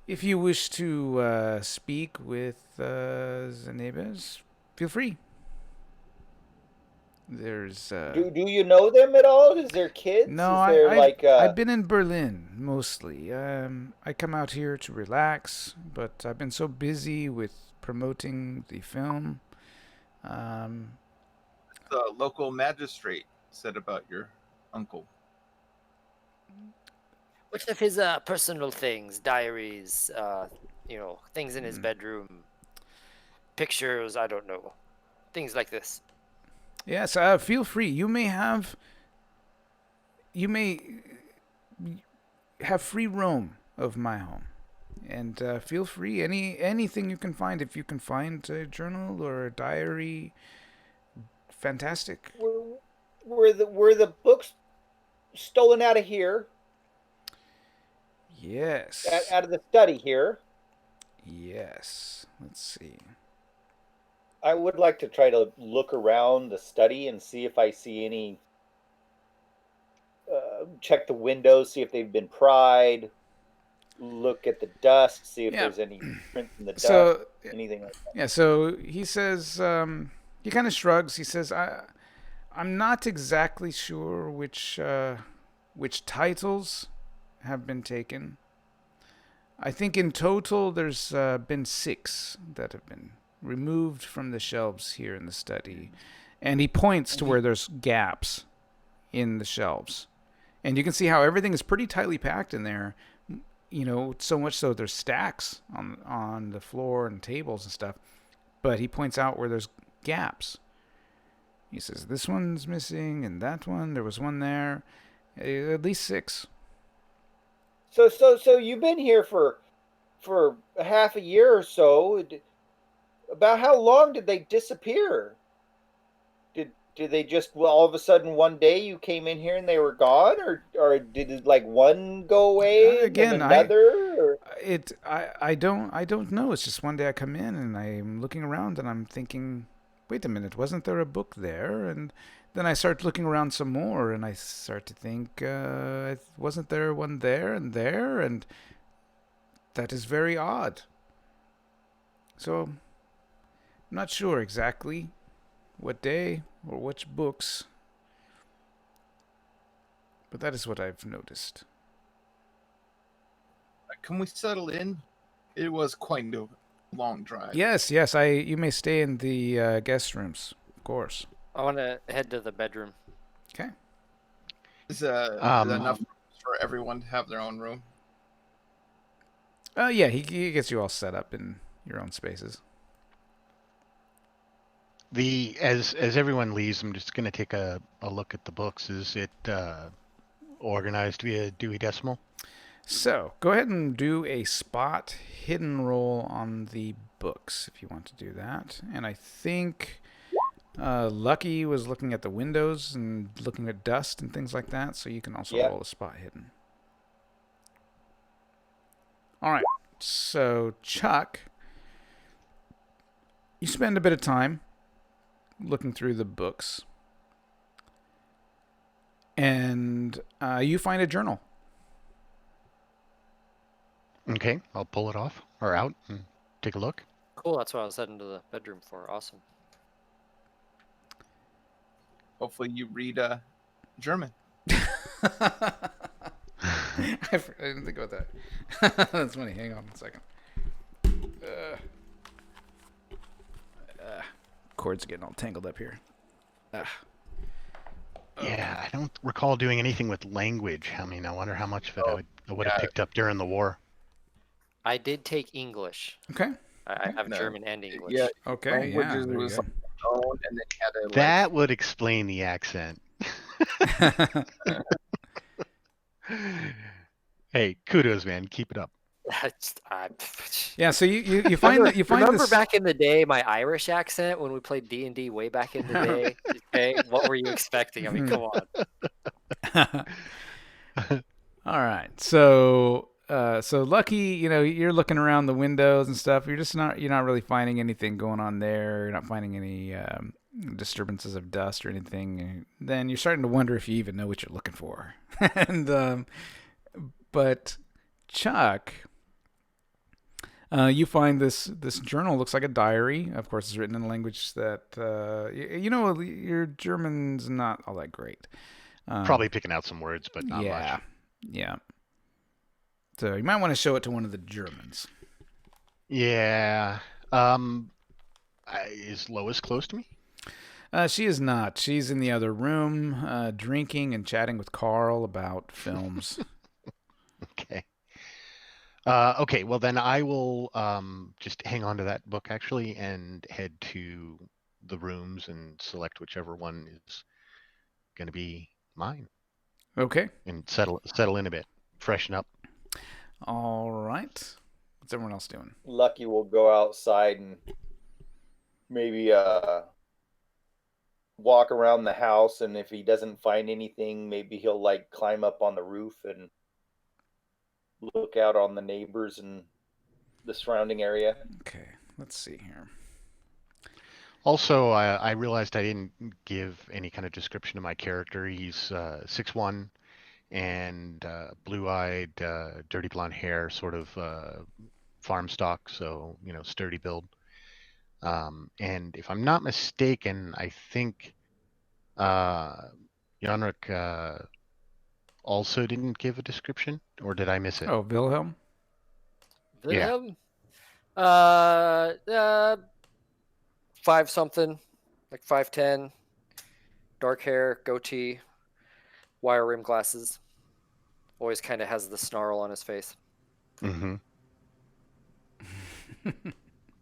If you wish to speak with the neighbors, feel free. There's Do you know them at all? Is there kids? no, Is there I've been in Berlin mostly. I come out here to relax, but I've been so busy with promoting the film. The local magistrate said about your uncle. Which of his personal things, diaries, things in his bedroom, pictures, I don't know, things like this. Yes, feel free. You may have free roam of my home, and feel free. Anything you can find. If you can find a journal or a diary, fantastic. Were the books stolen out of here? Yes. Out of the study here? Yes. Let's see. I would like to try to look around the study and see if I see any. Check the windows, see if they've been pried. Look at the dust, see if there's any prints in the dust, anything like that. Yeah, so he says, he kind of shrugs. He says, I'm not exactly sure which titles have been taken. I think in total there's been 6 that have been removed from the shelves here in the study. And he points to where there's gaps in the shelves. And you can see how everything is pretty tightly packed in there. You know, so much so there's stacks on the floor and tables and stuff. But he points out where there's gaps. He says, this one's missing and that one. There was one there. At least 6. So you've been here for a half a year or so. About how long did they disappear? Did they just all of a sudden one day you came in here and they were gone, or did it like one go away again? And another? I don't know. It's just one day I come in and I'm looking around and I'm thinking, wait a minute, wasn't there a book there? And then I start looking around some more and I start to think, wasn't there one there? And that is very odd. So I'm not sure exactly what day or which books, but that is what I've noticed. Can we settle in? It was quite a long drive. Yes. You may stay in the guest rooms, of course. I want to head to the bedroom. Okay. Is enough for everyone to have their own room? Yeah, he gets you all set up in your own spaces. As everyone leaves, I'm just going to take a look at the books. Is it organized via Dewey Decimal? So go ahead and do a spot hidden roll on the books if you want to do that. And I think Lucky was looking at the windows and looking at dust and things like that, so you can also roll a spot hidden. All right. So Chuck, you spend a bit of time looking through the books, and you find a journal. Okay, I'll pull it off or out and take a look. Cool, that's what I was heading to the bedroom for. Awesome. Hopefully you read German. I didn't think about that. That's funny. Hang on a second. Cords are getting all tangled up here. Yeah, I don't recall doing anything with language. I mean, I wonder how much of it I would have picked up during the war. I did take English. Okay. I have German and English. Yeah. Okay. Yeah. There you go. And then had That would explain the accent. Hey, kudos, man. Keep it up. Yeah, so you find that you find remember this... back in the day my Irish accent when we played D&D way back in the day. Okay, what were you expecting? I mean, come on. All right, so Lucky, you're looking around the windows and stuff. You're not really finding anything going on there. You're not finding disturbances of dust or anything, then you're starting to wonder if you even know what you're looking for. And but Chuck, you find this journal looks like a diary. Of course, it's written in a language that your German's not all that great. Probably picking out some words, but not much. Yeah. So you might want to show it to one of the Germans. Yeah. Is Lois close to me? She is not. She's in the other room, drinking and chatting with Carl about films. Okay. Okay, well then I will just hang on to that book actually and head to the rooms and select whichever one is going to be mine. Okay. And settle in a bit, freshen up. All right. What's everyone else doing? Lucky will go outside and maybe walk around the house, and if he doesn't find anything, maybe he'll like climb up on the roof and look out on the neighbors and the surrounding area. Okay, let's see here. Also, I realized I didn't give any kind of description of my character. He's 6'1", and blue-eyed, dirty blonde hair, sort of farm stock, so sturdy build. And if I'm not mistaken, I think Janrik also didn't give a description, or did I miss it? Oh, Wilhelm? Wilhelm? 5-something, like 5'10", dark hair, goatee, wire rim glasses. Always kind of has the snarl on his face. Mm-hmm.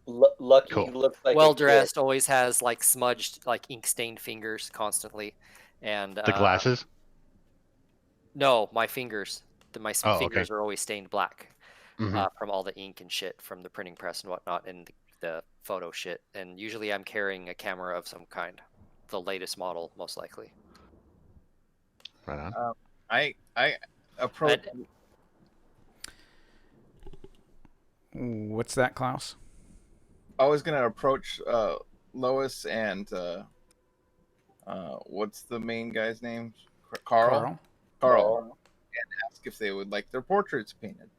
Lucky Cool. looks like well dressed, always has like smudged, like ink stained fingers constantly, and The glasses? No, my fingers. My fingers okay. are always stained black Mm-hmm. from all the ink and shit from the printing press and whatnot, and the photo shit. And usually I'm carrying a camera of some kind, the latest model, most likely. Right on. I approach. What's that, Klaus? I was gonna approach Lois and what's the main guy's name? Carl. And ask if they would like their portraits painted.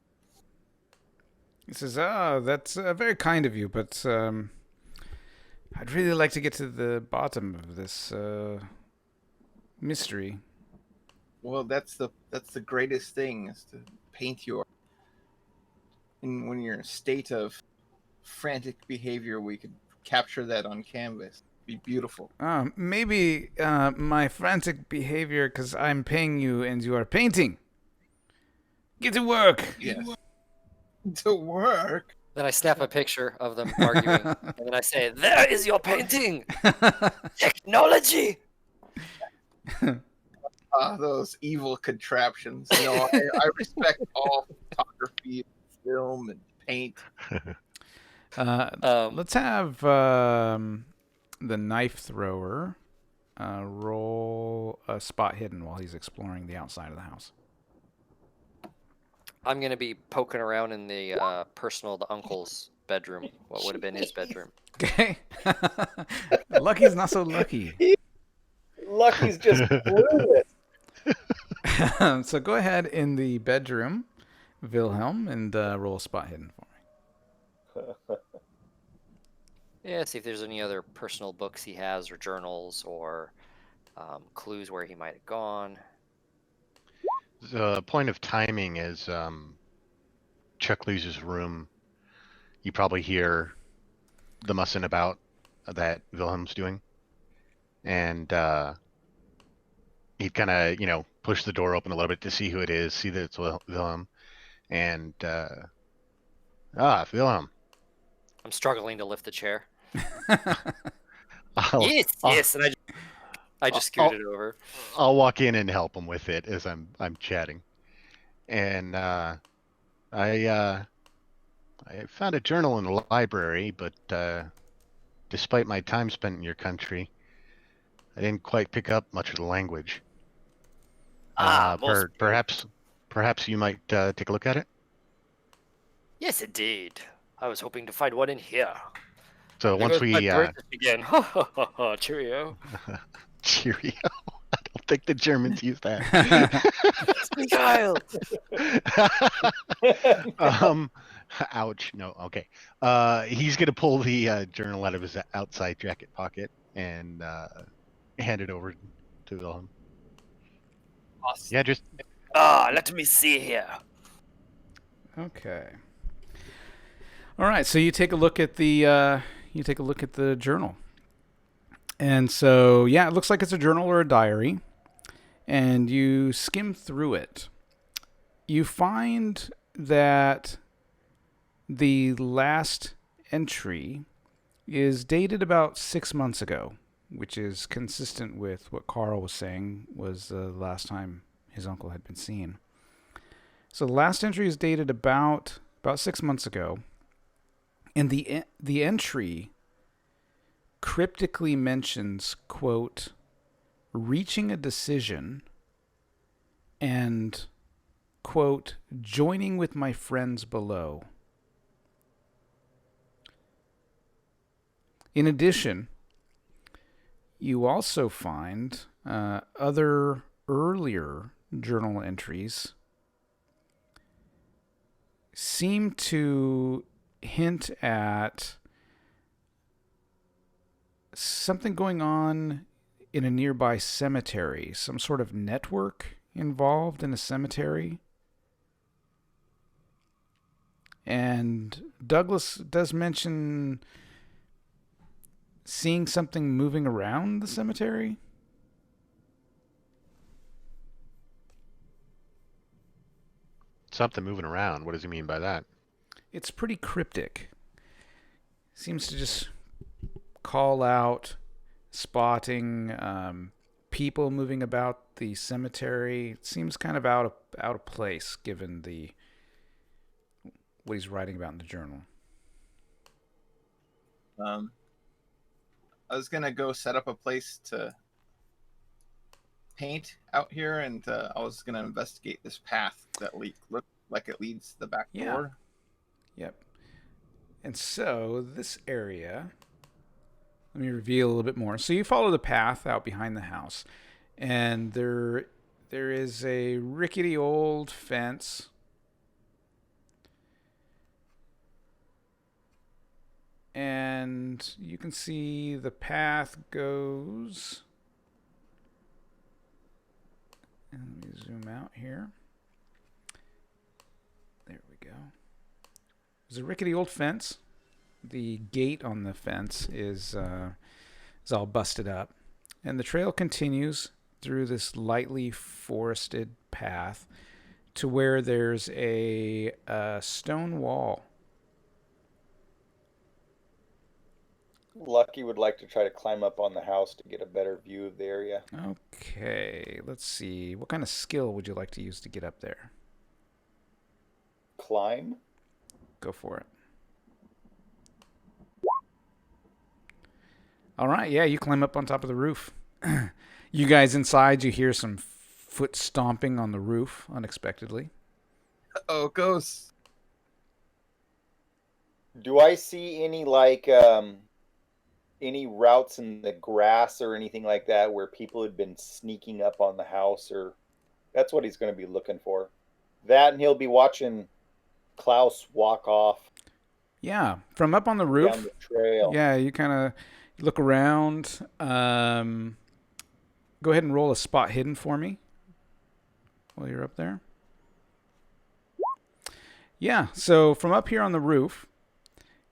He says, that's very kind of you, but I'd really like to get to the bottom of this mystery. Well, that's the greatest thing, is to paint your. And when you're in a state of frantic behavior, we could capture that on canvas. It'd be beautiful. Maybe my frantic behavior because I'm paying you and you are painting. Get to work. Yes. To work. Then I snap a picture of them arguing, and then I say, "There is your painting, technology." Those evil contraptions. I respect all photography, film, and paint. Let's have the knife thrower roll a spot hidden while he's exploring the outside of the house. I'm going to be poking around in the the uncle's bedroom, what would have been his bedroom. Okay. Lucky's not so lucky. Lucky's just clueless. So go ahead in the bedroom, Wilhelm, and roll a spot hidden for me. Yeah, see if there's any other personal books he has, or journals, or clues where he might have gone. The point of timing is Chuck loses room. You probably hear the mussing about that Wilhelm's doing. And he'd kind of, push the door open a little bit to see who it is, see that it's Wilhelm. And, Wilhelm. I'm struggling to lift the chair. Yes, and I just scooted over. I'll walk in and help him with it as I'm chatting. And I found a journal in the library, but despite my time spent in your country, I didn't quite pick up much of the language. Perhaps you might take a look at it? Yes, indeed. I was hoping to find one in here. So There once goes my we British again. Ha ha ha ha. Cheerio. cheerio. I don't think the Germans use that. Kyle. Ouch. No. Okay. He's gonna pull the journal out of his outside jacket pocket and hand it over to Wilhelm. Awesome. Yeah, just Let me see here. Okay. All right. So you take a look at the journal, and so yeah, it looks like it's a journal or a diary, and you skim through it. You find that the last entry is dated about 6 months ago, which is consistent with what Carl was saying was the last time his uncle had been seen. So the last entry is dated about 6 months ago, and the entry cryptically mentions, quote, reaching a decision and, quote, joining with my friends below. In addition, you also find other earlier journal entries seem to hint at something going on in a nearby cemetery, some sort of network involved in a cemetery. And Douglas does mention seeing something moving around the cemetery. something moving around. What does he mean by that? It's pretty cryptic. Seems to just call out spotting people moving about the cemetery. It seems kind of out of place given what he's writing about in the journal. I was gonna go set up a place to paint out here, and I was gonna investigate this path that looked like it leads to the back door. Yep. And so this area, let me reveal a little bit more. So you follow the path out behind the house, and there is a rickety old fence. And you can see the path goes. And let me zoom out here. There we go. There's a rickety old fence. The gate on the fence is all busted up. And the trail continues through this lightly forested path to where there's a stone wall. Lucky would like to try to climb up on the house to get a better view of the area. Okay, let's see. What kind of skill would you like to use to get up there? Climb? Go for it. All right, yeah, you climb up on top of the roof. You guys inside, you hear some foot stomping on the roof unexpectedly. Oh, ghosts. Do I see any any routes in the grass or anything like that where people had been sneaking up on the house? Or that's what he's going to be looking for. That, and he'll be watching Klaus walk off. Yeah, from up on the roof. Down the trail. Yeah, you kind of look around. Go ahead and roll a spot hidden for me while you're up there. Yeah, so from up here on the roof,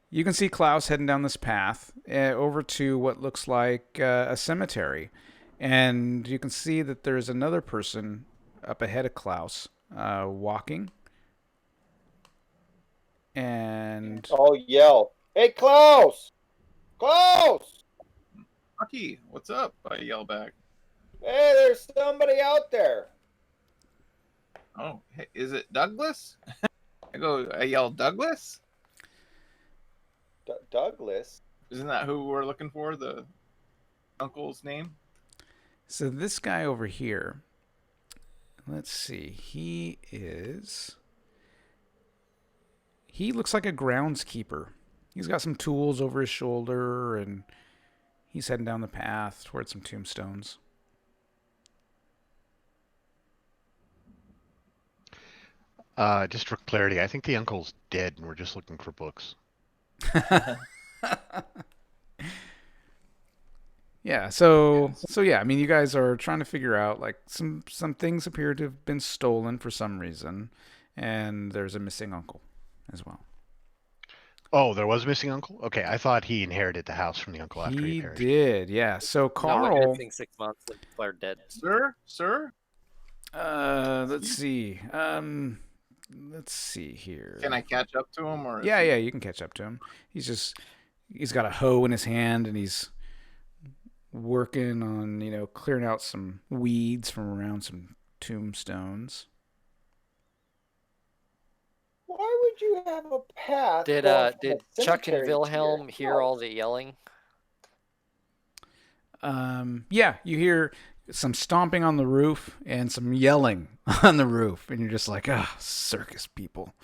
you can see Klaus heading down this path over to what looks like a cemetery. And you can see that there's another person up ahead of Klaus walking. And I'll yell, "Hey, Klaus! Klaus! Rocky, what's up?" I yell back. Hey, there's somebody out there." Oh, hey, is it Douglas? I yell, "Douglas? Douglas? Isn't that who we're looking for? The uncle's name?" So this guy over here, let's see, he looks like a groundskeeper. He's got some tools over his shoulder, and he's heading down the path towards some tombstones. Just for clarity, I think the uncle's dead, and we're just looking for books. Yeah, so yeah, I mean, you guys are trying to figure out, like, some things appear to have been stolen for some reason, and there's a missing uncle as well. Oh, there was a missing uncle? Okay, I thought he inherited the house from the uncle after he He perished. did, yeah. So No, Carl, went missing 6 months and declared dead. Sir? let's see. Let's see here. Can I catch up to him, or? Yeah, you can catch up to him. He's got a hoe in his hand, and he's working on, clearing out some weeds from around some tombstones. Why would you have a path? Did Chuck and Wilhelm hear all the yelling? Yeah, you hear some stomping on the roof and some yelling on the roof, and you're just like, circus people.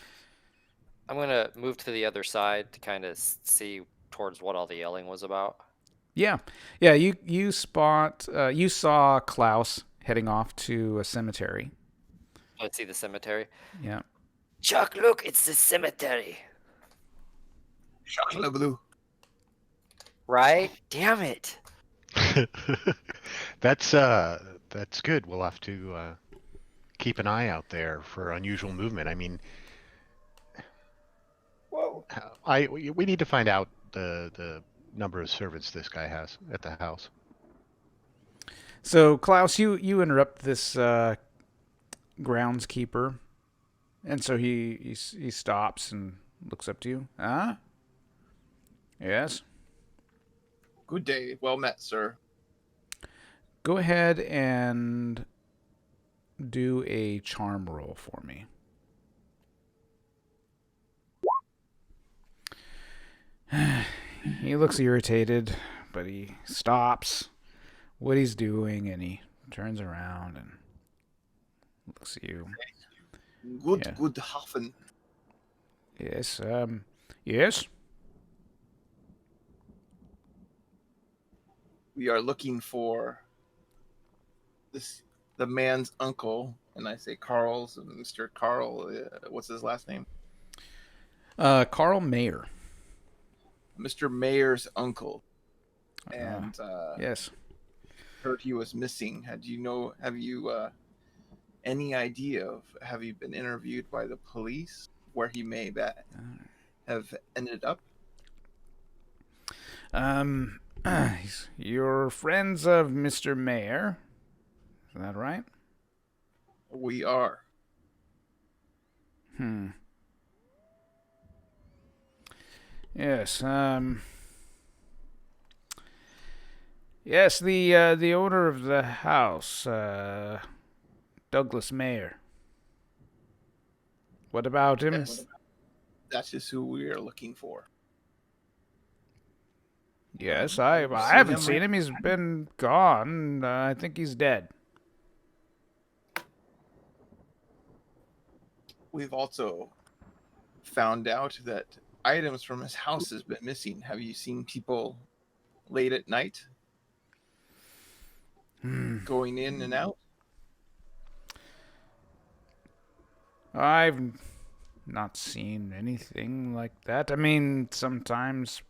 I'm gonna move to the other side to kind of see towards what all the yelling was about. Yeah. You saw Klaus heading off to a cemetery. Let's see the cemetery. Yeah. Chuck, look, it's the cemetery. Chocolate blue. Right? Damn it. That's good. We'll have to keep an eye out there for unusual movement. I mean, Whoa. we need to find out the number of servants this guy has at the house. So Klaus, you interrupt this groundskeeper, and so he stops and looks up to you. Yes. Good day. Well met, sir. Go ahead and do a charm roll for me. He looks irritated, but he stops what he's doing, and he turns around and looks at you. Good Hafen. Yes, yes? We are looking for the man's uncle, and I say Carl's, Mr. Carl, what's his last name? Carl Mayer. Mr. Mayer's uncle. And yes. Heard he was missing. Have you any idea of, have you been interviewed by the police where he may have ended up? You're friends of Mr. Mayer, is that right? We are. Yes, yes, the owner of the house, Douglas Mayer. What about him? Yes. That is who we are looking for. Yes, I haven't seen him. He's been gone. I think he's dead. We've also found out that items from his house has been missing. Have you seen people late at night going in and out? I've not seen anything like that. I mean, sometimes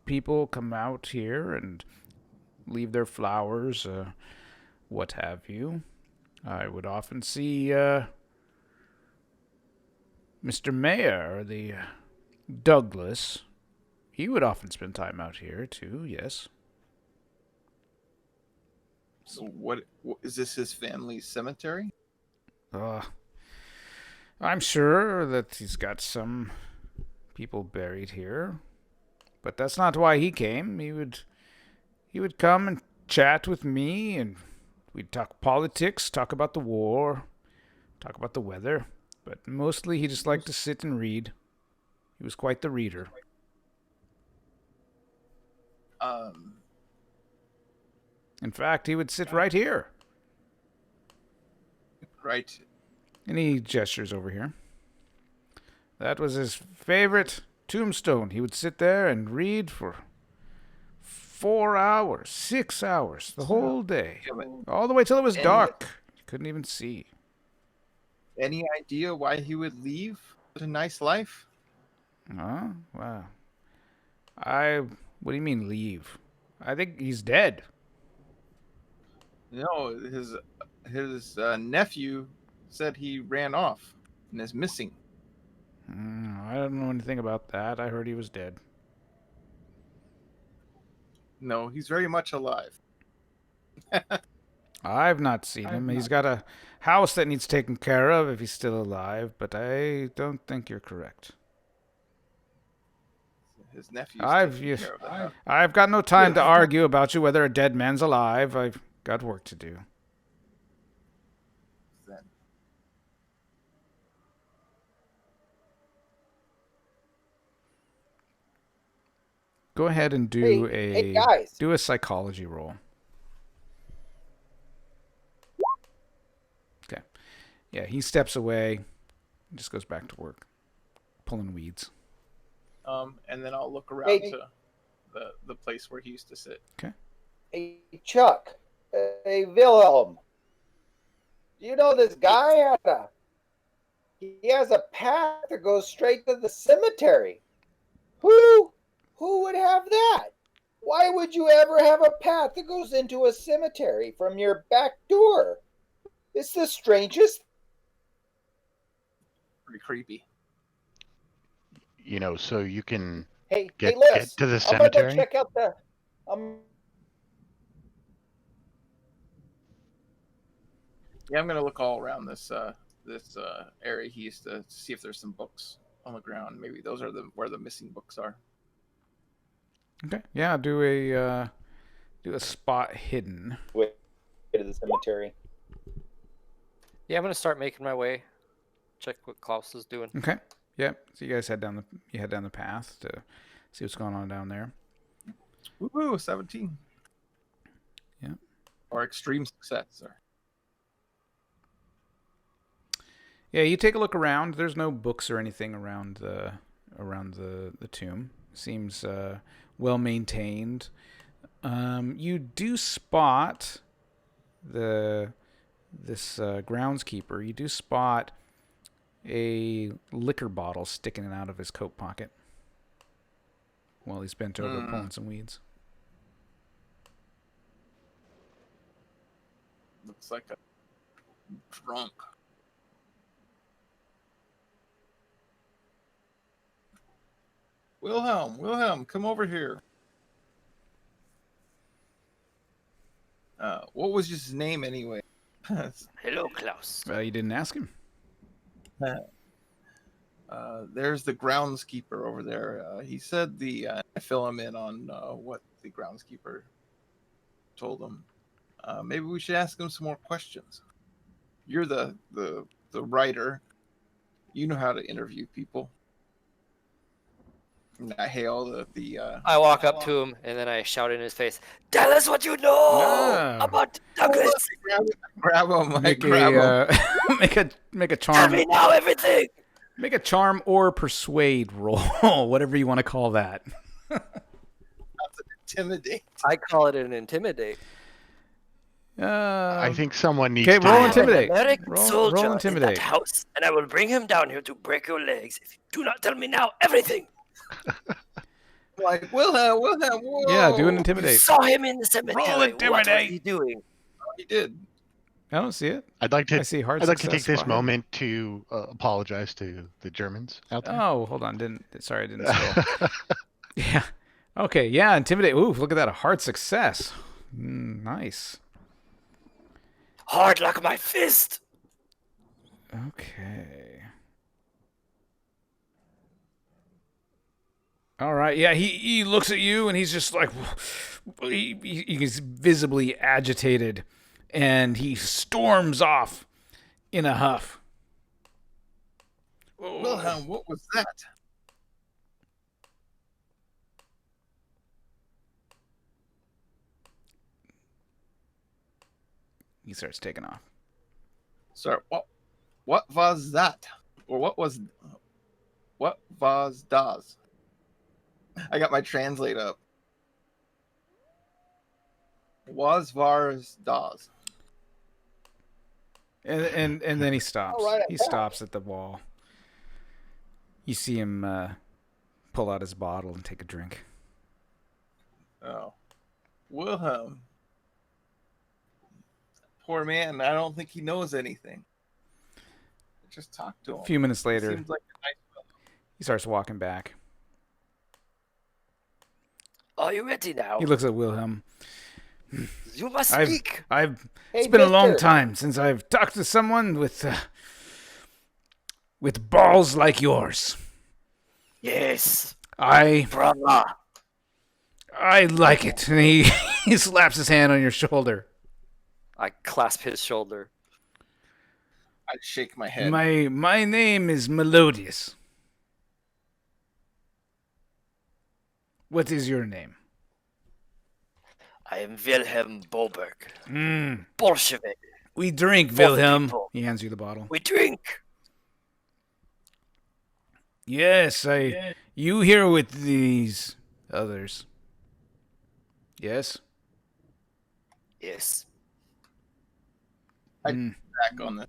people come out here and leave their flowers, what have you. I would often see Mr. Mayer, the Douglas. He would often spend time out here too, yes. So what is this, his family's cemetery? I'm sure that he's got some people buried here. But that's not why he came. He would come and chat with me, and we'd talk politics, talk about the war, talk about the weather. But mostly he just liked to sit and read. He was quite the reader. In fact, he would sit right here. Right. And he gestures over here. That was his favorite tombstone. He would sit there and read for 4 hours, 6 hours, the whole day, all the way till it was dark. You couldn't even see. Any idea why he would leave a nice life? Oh, wow. What do you mean leave? I think he's dead. No, his nephew said he ran off and is missing. I don't know anything about that. I heard he was dead. No, he's very much alive. I've not seen him. He's got a house that needs taken care of if he's still alive, but I don't think you're correct. His nephew. I've got no time to argue about you whether a dead man's alive. I've got work to do. Go ahead and do do a psychology roll. Okay. Yeah, he steps away and just goes back to work, pulling weeds. And then I'll look around to the place where he used to sit. Okay. Hey, Chuck. Hey, Wilhelm. Do you know this guy? He has a path that goes straight to the cemetery. Who would have that? Why would you ever have a path that goes into a cemetery from your back door? It's the strangest. Pretty creepy. You know, so you can get to the cemetery. I'm gonna go check out the. Yeah, I'm gonna look all around this area. He used to see if there's some books on the ground. Maybe those are where the missing books are. Okay. Yeah, do a spot hidden. Way to the cemetery. Yeah, I'm gonna start making my way. Check what Klaus is doing. Okay. Yep. So you guys head down the path to see what's going on down there. Woohoo! 17. Yeah. Or extreme success, sir. Yeah, you take a look around. There's no books or anything around the tomb. Seems well maintained. You do spot this groundskeeper. You do spot a liquor bottle sticking out of his coat pocket while he's bent over pulling some weeds. Looks like a drunk. Wilhelm, come over here. What was his name anyway? Hello, Klaus. You didn't ask him. There's the groundskeeper over there. He said I fill him in on what the groundskeeper told him. Maybe we should ask him some more questions. You're the writer. You know how to interview people. And I hail I walk up to him and then I shout in his face, "Tell us what you know about Douglas." Grab him. Make a charm. Tell me now everything. Make a charm or persuade roll, whatever you want to call that. That's an intimidate. I call it an intimidate. I think someone needs to roll intimidate. Roll intimidate. In that house, and I will bring him down here to break your legs if you do not tell me now everything. Like Wilhelm, whoa. Yeah, do an intimidate. You saw him in the cemetery. Roll intimidate. What was he doing? He did. I don't see it. I'd like to take this moment to apologize to the Germans out there. Oh, hold on. I didn't scroll. Yeah. Okay. Yeah. Intimidate. Ooh, look at that. A hard success. Nice. Hard like my fist. Okay. All right. Yeah. He looks at you and he's just like, he's visibly agitated. And he storms off in a huff. Wilhelm, what was that? He starts taking off. Sir, what was that? Or what was das? I got my translate up. Was Vars Das. And then he stops. right, He stops at the wall. You see him pull out his bottle and take a drink. Oh. Wilhelm. Poor man. I don't think he knows anything. Just talk to him. A few minutes later, He seems like a nice fellow. he starts walking back. Are you ready now? He looks at Wilhelm. You must speak. It's been a long time since I've talked to someone with balls like yours. Yes. Brother. I like it. And he slaps his hand on your shoulder. I clasp his shoulder. I shake my head. My name is Melodious. What is your name? I am Wilhelm Boberg. Bolshevik. We drink, Wilhelm. He hands you the bottle. We drink. Yes, you here with these others. Yes? Yes. I back on the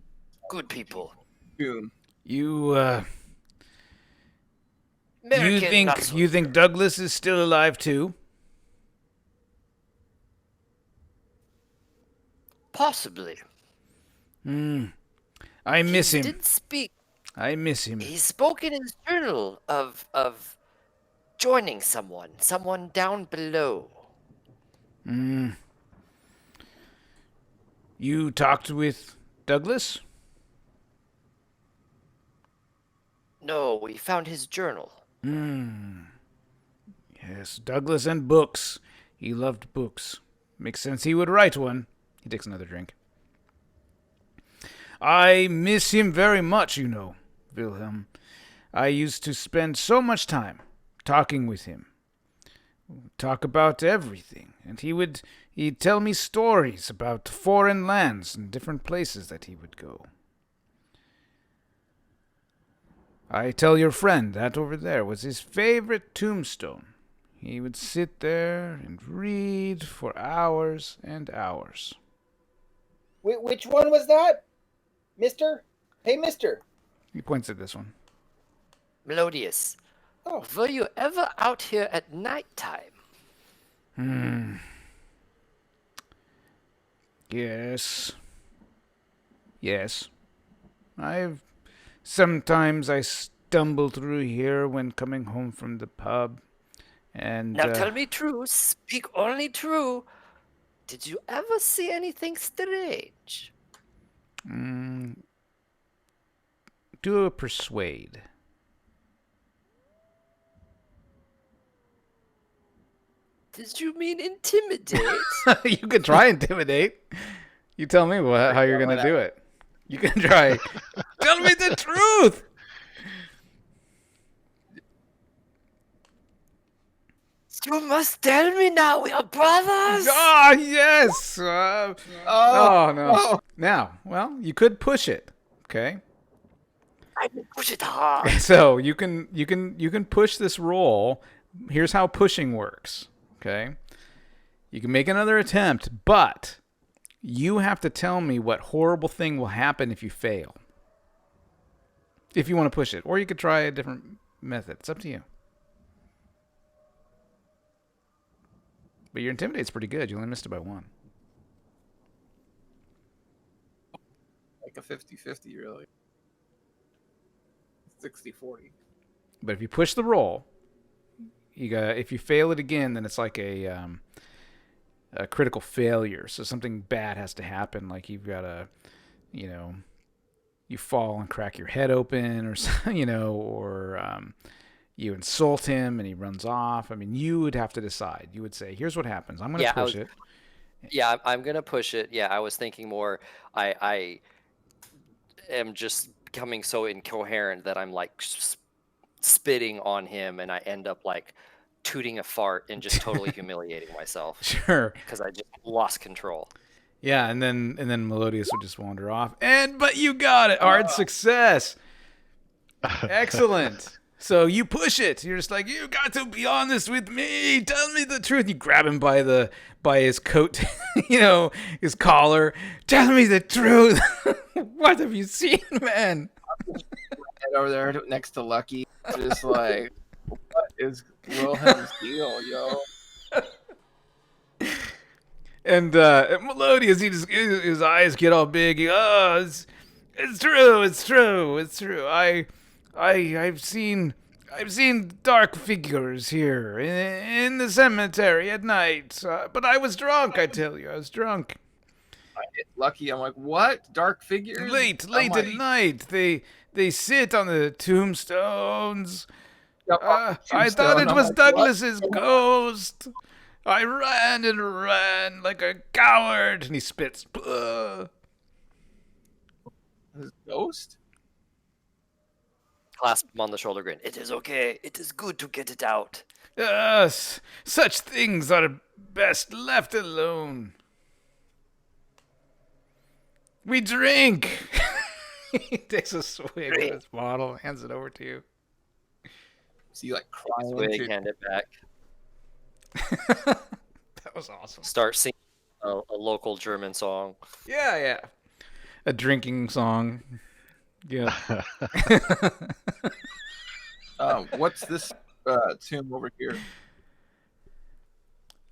good people. Boom. You think Douglas is still alive too? Possibly. I miss him. He did speak. I miss him. He spoke in his journal of joining someone down below. You talked with Douglas? No, we found his journal. Yes, Douglas and books. He loved books. Makes sense he would write one. He takes another drink. I miss him very much, you know, Wilhelm. I used to spend so much time talking with him. Talk about everything. And he'd tell me stories about foreign lands and different places that he would go. I tell your friend that over there was his favorite tombstone. He would sit there and read for hours and hours. Which one was that? Mister? Hey, mister. He points at this one. Melodious. Oh. Were you ever out here at night time? Yes. Sometimes I stumble through here when coming home from the pub. And now tell me true, speak only true. Did you ever see anything strange? Do a persuade. Did you mean intimidate? You can try intimidate. You tell me how you're going to do it. You can try. Tell me the truth. You must tell me now. We are brothers. Ah, yes. No. Now, well, you could push it. Okay. I can push it hard. So you can push this roll. Here's how pushing works. Okay. You can make another attempt, but you have to tell me what horrible thing will happen if you fail. If you want to push it, or you could try a different method. It's up to you. But your intimidate's pretty good. You only missed it by 1. Like a 50-50, really. 60-40. But if you push the roll, if you fail it again, then it's like a critical failure. So something bad has to happen. Like you've got to, you fall and crack your head open, or or you insult him and he runs off. I mean, you would have to decide. You would say, here's what happens. I'm going to push it. Yeah, I'm going to push it. Yeah, I was thinking more, I am just becoming so incoherent that I'm like spitting on him and I end up like tooting a fart and just totally humiliating myself. Sure. Because I just lost control. Yeah, and then Melodious would just wander off. But you got it. Hard success. Excellent. So you push it. You're just like, you got to be honest with me. Tell me the truth. You grab him by his coat, his collar. Tell me the truth. What have you seen, man? Head over there next to Lucky, just like, what is Wilhelm's deal, yo? And Melodious, his eyes get all big. It's true. I've seen dark figures here in the cemetery at night. But I was drunk. I tell you, I was drunk. I get Lucky. I'm like, what? Dark figures? Late at night. They sit on the tombstones. I thought it was Douglas's ghost. I ran and ran like a coward. And he spits. His ghost? Clasp him on the shoulder, grin. It is okay. It is good to get it out. Yes, such things are best left alone. We drink. He takes a swig of his bottle, hands it over to you. See, like crying. Swig, hand it back. That was awesome. Start singing a local German song. Yeah. A drinking song. Yeah. What's this tomb over here?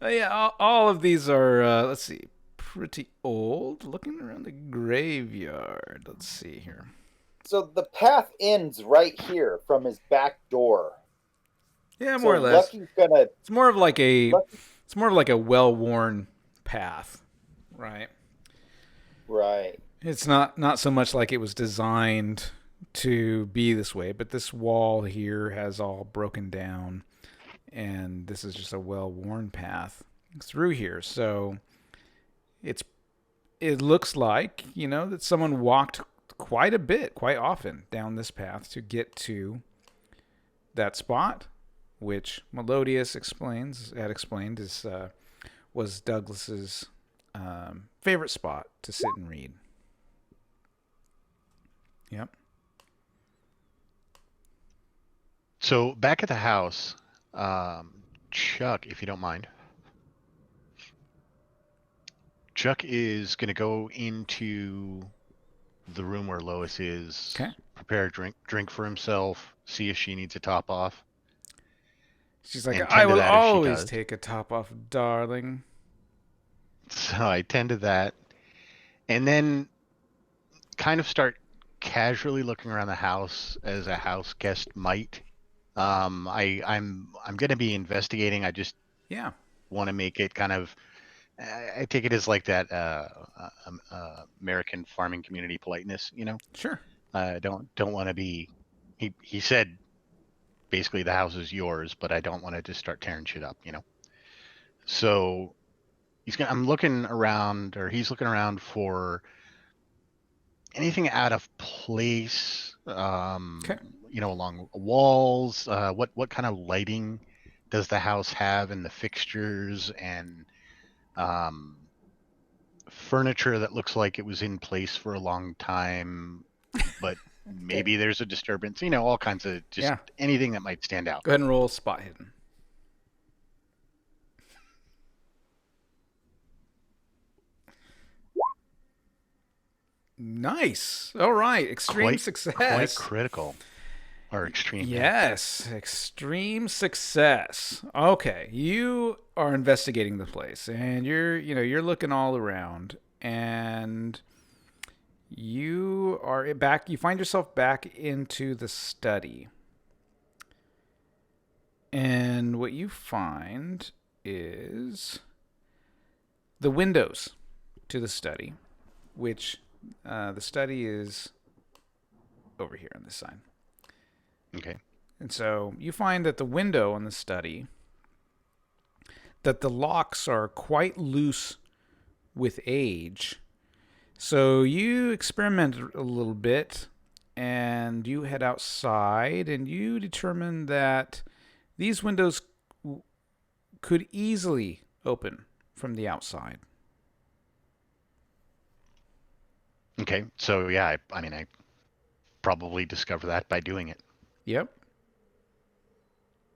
Yeah, all of these are, let's see, pretty old. Looking around the graveyard. Let's see here. So the path ends right here from his back door. Yeah, more or less. Lucky's gonna. It's more of like a well-worn path, right? Right. It's not so much like it was designed to be this way, but this wall here has all broken down, and this is just a well-worn path through here. So it looks like, that someone walked quite often down this path to get to that spot, which Melodious had explained was Douglas's favorite spot to sit and read. Yep. So back at the house, Chuck, if you don't mind, Chuck is going to go into the room where Lois is, prepare a drink for himself, see if she needs a top off. She's like, I will always take a top off, darling. So I tend to that, and then kind of start casually looking around the house as a house guest might. I'm going to be investigating. I just want to make it kind of. I take it as like that American farming community politeness, Sure. Don't want to be. He said basically the house is yours, but I don't want to just start tearing shit up, So I'm looking around, or he's looking around for anything out of place, along walls. What kind of lighting does the house have, and the fixtures and furniture that looks like it was in place for a long time, but maybe there's a disturbance. All kinds of anything that might stand out. Go ahead and roll spot hidden. Nice. All right. Extreme success. Quite critical. Or extreme. Yes. Extreme success. Okay. You are investigating the place, and you're looking all around, and you find yourself back into the study. And what you find is the windows to the study, which the study is over here on this side. Okay. And so you find that the window on the study, that the locks are quite loose with age. So you experiment a little bit, and you head outside, and you determine that these windows could easily open from the outside. Okay, so I probably discover that by doing it. Yep.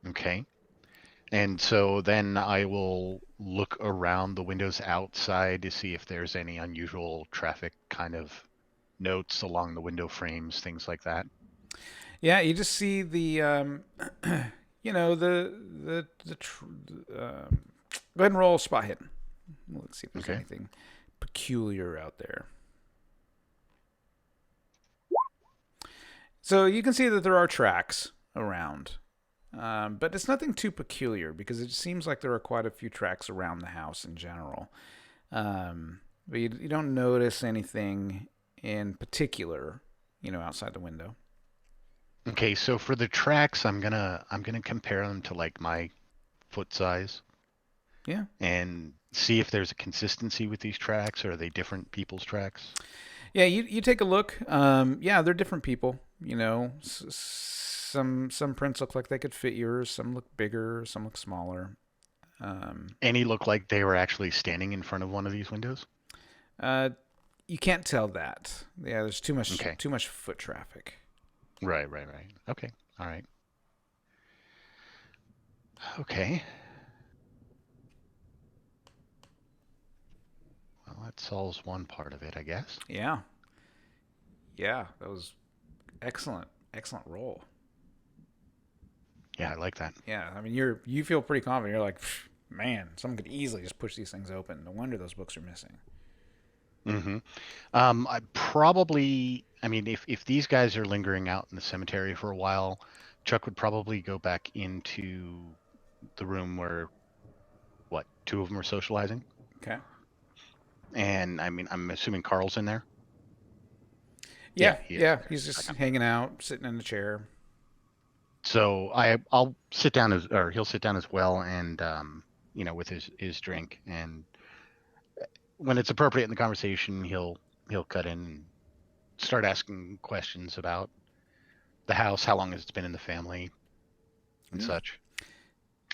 Okay. And so then I will look around the windows outside to see if there's any unusual traffic kind of notes along the window frames, things like that. Yeah, you just see the, you know, go ahead and roll spot hidden. Let's see if there's Okay. anything peculiar out there. So you can see that there are tracks around, but it's nothing too peculiar because it seems like there are quite a few tracks around the house in general. But you don't notice anything in particular, you know, outside the window. Okay, so for the tracks, I'm gonna compare them to like my foot size Yeah. and see if there's a consistency with these tracks, or are they different people's tracks? Yeah, you take a look. Yeah, they're different people. You know, some prints look like they could fit yours. Some look bigger. Some look smaller. Any look like they were actually standing in front of one of these windows? Uh, you can't tell that. Yeah, there's Okay. too much foot traffic. Right. Okay. All right. Okay. Well, that solves one part of it, I guess. Yeah, yeah, that was excellent, excellent roll. Yeah, I like that. Yeah, I mean you feel pretty confident. You're like, man, someone could easily just push these things open. No wonder those books are missing. Mm-hmm. I mean, if these guys are lingering out in the cemetery for a while, Chuck would probably go back into the room where, what, two of them are socializing? Okay. And I mean, I'm assuming Carl's in there? Yeah, He is. yeah, Okay. he's just Okay. hanging out, sitting in a chair. So I'll sit down or he'll sit down as well, and with his drink, and when it's appropriate in the conversation, he'll cut in and start asking questions about the house, how long has it been in the family, and Yeah. such.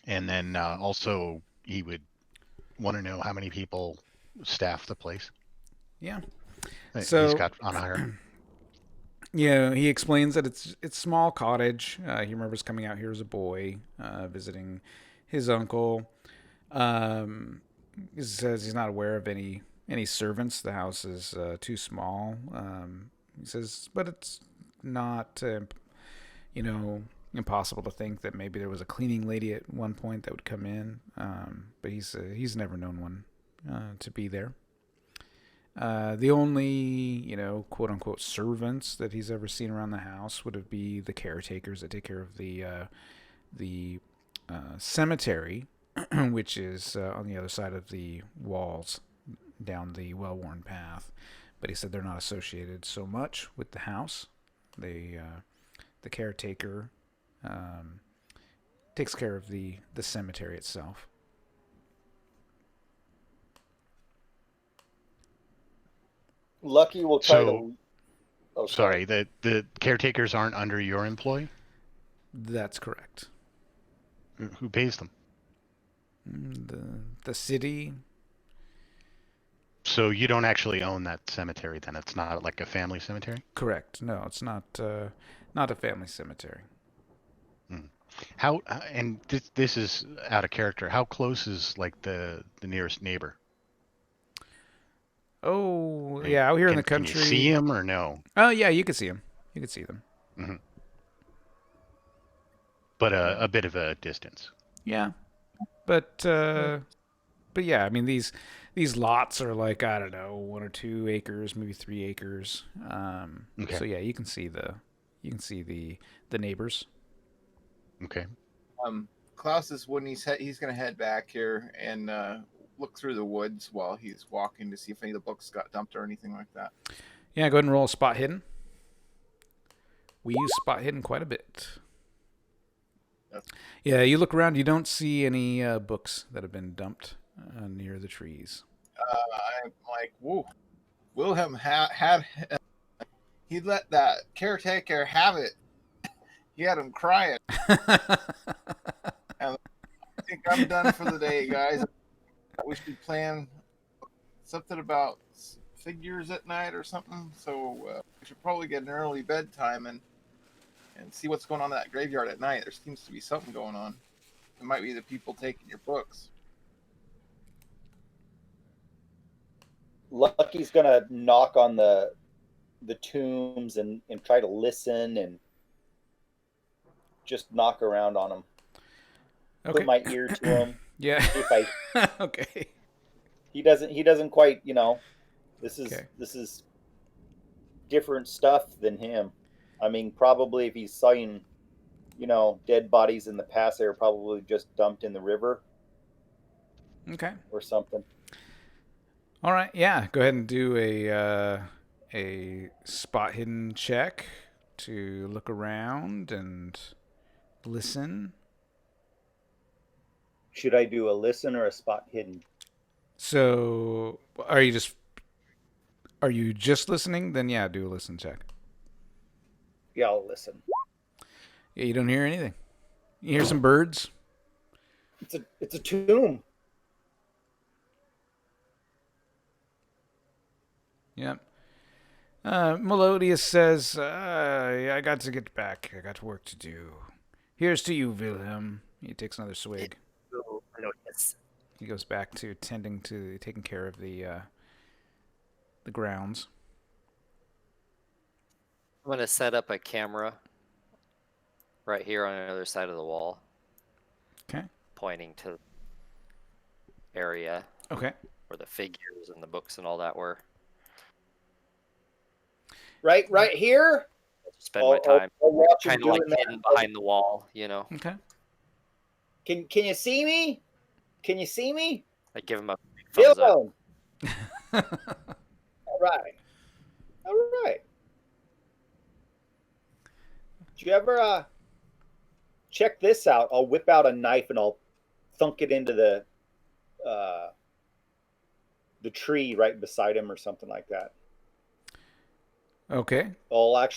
And then also he would want to know how many people staff the place Yeah. that he's So got on hire. yeah, he explains that it's small cottage. He remembers coming out here as a boy, visiting his uncle. He says he's not aware of any servants. The house is too small. He says, but it's not, you know, impossible to think that maybe there was a cleaning lady at one point that would come in. But he's never known one to be there. The only, you know, quote unquote servants that he's ever seen around the house would be the caretakers that take care of the cemetery, which is on the other side of the walls down the well-worn path. But he said they're not associated so much with the house. The caretaker takes care of the cemetery itself. Lucky will try So, to. Oh, sorry, the caretakers aren't under your employ? That's correct. Who pays them? The city. So you don't actually own that cemetery then? It's not like a family cemetery? Correct. No, it's not a family cemetery. How and this is out of character. How close is like the nearest neighbor? Oh, I mean, yeah, out here in the country. Can you see him or no? Oh, yeah, you can see him. You can see them. Mm-hmm. But a bit of a distance. Yeah, but yeah, I mean these lots are like, I don't know, 1 or 2 acres, maybe 3 acres. Okay. So yeah, you can see the neighbors. Okay. Klaus is when he's going to head back here and look through the woods while he's walking to see if any of the books got dumped or anything like that. Yeah, go ahead and roll a spot hidden. We use spot hidden quite a bit. Yeah, you look around, you don't see any books that have been dumped near the trees. I'm like, whoa. Wilhelm had he let that caretaker have it. He had him crying. And I think I'm done for the day, guys. We should plan something about figures at night or something. So we should probably get an early bedtime and and see what's going on in that graveyard at night. There seems to be something going on. It might be the people taking your books. Lucky's gonna knock on the tombs and try to listen and just knock around on them. Okay. Put my ear to him. Yeah. If I okay. He doesn't quite, you know. This is different stuff than him. I mean, probably if he's seeing, you know, dead bodies in the past, they were probably just dumped in the river. Okay. Or something. All right. Yeah. Go ahead and do a spot hidden check to look around and listen. Should I do a listen or a spot hidden? So, are you just listening? Then yeah, do a listen check. Yeah, I'll listen. Yeah, you don't hear anything. You hear some birds. It's a tomb. Yep. Melodius says, I got to get back. I got work to do. Here's to you, Wilhelm. He takes another swig. Melodius. He goes back to taking care of the grounds. I'm going to set up a camera right here on the other side of the wall. Okay. Pointing to area. Okay. Where the figures and the books and all that were. Right here? Spend my time kind of like hidden behind the wall, you know. Okay. Can you see me? Can you see me? I give him a thumbs up. All right. Did you ever check this out? I'll whip out a knife and I'll thunk it into the tree right beside him or something like that. Okay. I'll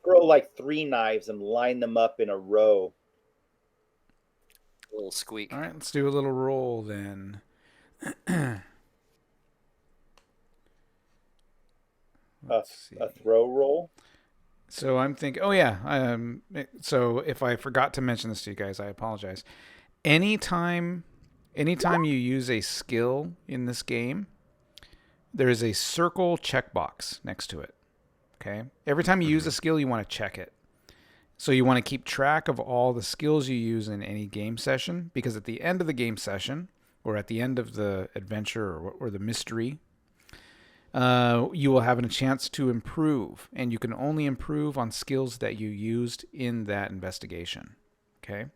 throw like 3 knives and line them up in a row. A little squeak. All right, let's do a little roll then. A throw roll? So I'm thinking, oh yeah. So if I forgot to mention this to you guys, I apologize. Anytime you use a skill in this game, there is a circle checkbox next to it. Okay. Every time you use a skill, you want to check it. So you want to keep track of all the skills you use in any game session, because at the end of the game session, or at the end of the adventure or the mystery, you will have a chance to improve, and you can only improve on skills that you used in that investigation. Okay.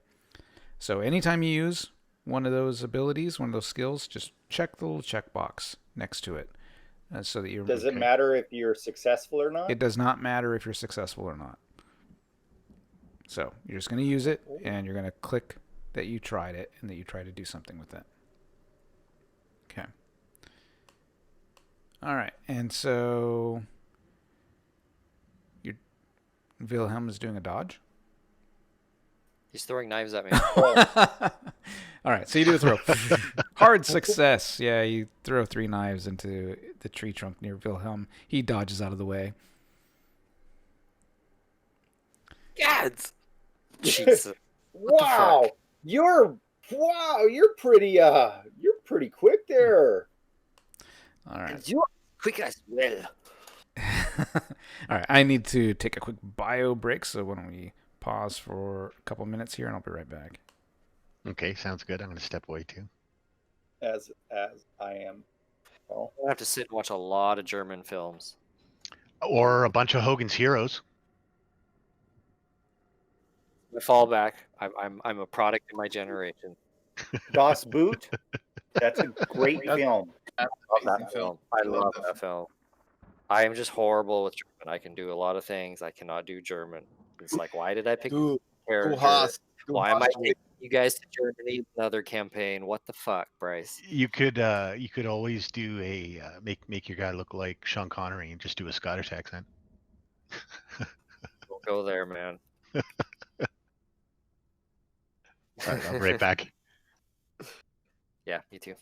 So anytime you use one of those abilities, one of those skills, just check the little checkbox next to it. So that Does it matter if you're successful or not? It does not matter if you're successful or not. So you're just going to use it, and you're going to click that you tried it and that you try to do something with it. Okay. All right. And so Wilhelm is doing a dodge. He's throwing knives at me. All right, so you do a throw. Hard success. Yeah, you throw 3 knives into the tree trunk near Wilhelm. He dodges out of the way. Gads! Jesus. Wow. You're pretty quick there. All right. You're quick as well. All right, I need to take a quick bio break, so why don't we pause for a couple minutes here, and I'll be right back. Okay, sounds good. I'm going to step away too. As I am. I'll have to sit and watch a lot of German films. Or a bunch of Hogan's Heroes. I fall back. I'm a product of my generation. Das Boot. That's a great film. I love that film. I love that film. I am just horrible with German. I can do a lot of things. I cannot do German. It's like, why did I pick character? Why am I taking you guys to Germany? Another campaign. What the fuck, Bryce? You could always do a make your guy look like Sean Connery and just do a Scottish accent. Don't go there, man. All right, I'll be right back. Yeah, me too.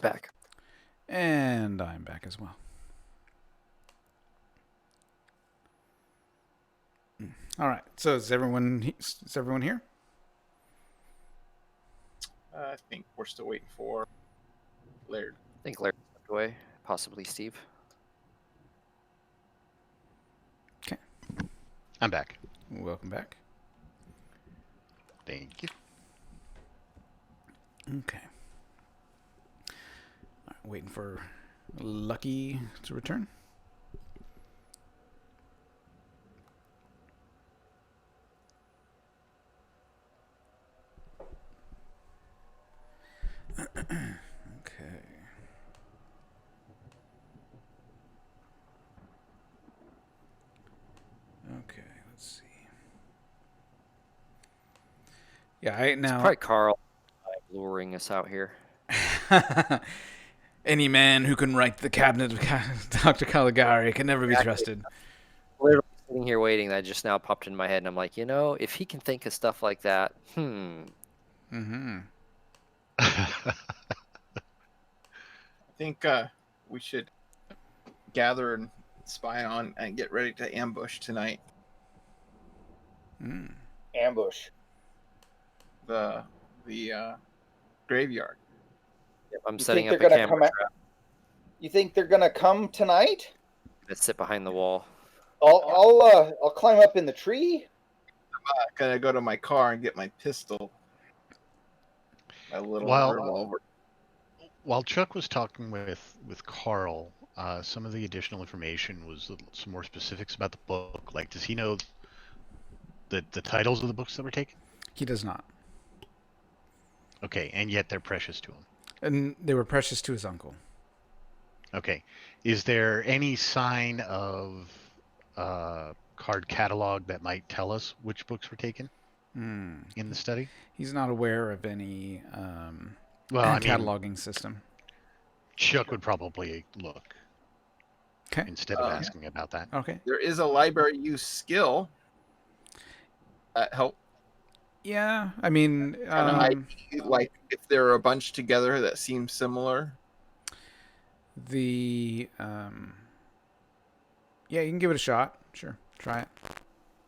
Back. And I'm back as well. All right. So is everyone here? I think we're still waiting for Laird. I think Laird stepped away. Possibly Steve. Okay. I'm back. Welcome back. Thank you. Okay. All right, waiting for Lucky to return. Okay. Okay, let's see. Yeah, now. Probably Carl luring us out here. Any man who can write the cabinet of Dr. Caligari can never be trusted. Literally sitting here waiting, that just now popped in my head, and I'm like, if he can think of stuff like that, Mm-hmm. I think we should gather and spy on and get ready to ambush tonight. Ambush. The graveyard. Yep, I'm setting up a camera trap. You think they're gonna come tonight? Let's sit behind the wall. I'll climb up in the tree. I'm gonna go to my car and get my pistol. My little revolver. While Chuck was talking with Carl, some of the additional information was some more specifics about the book. Like, does he know the titles of the books that were taken? He does not. Okay, and yet they're precious to him. And they were precious to his uncle. Okay. Is there any sign of card catalog that might tell us which books were taken in the study? He's not aware of any cataloging system. Chuck would probably look. Okay. Instead of asking about that. Okay. There is a library use skill that help. Yeah, I mean, like if there are a bunch together that seem similar. Yeah, you can give it a shot. Sure, try it. At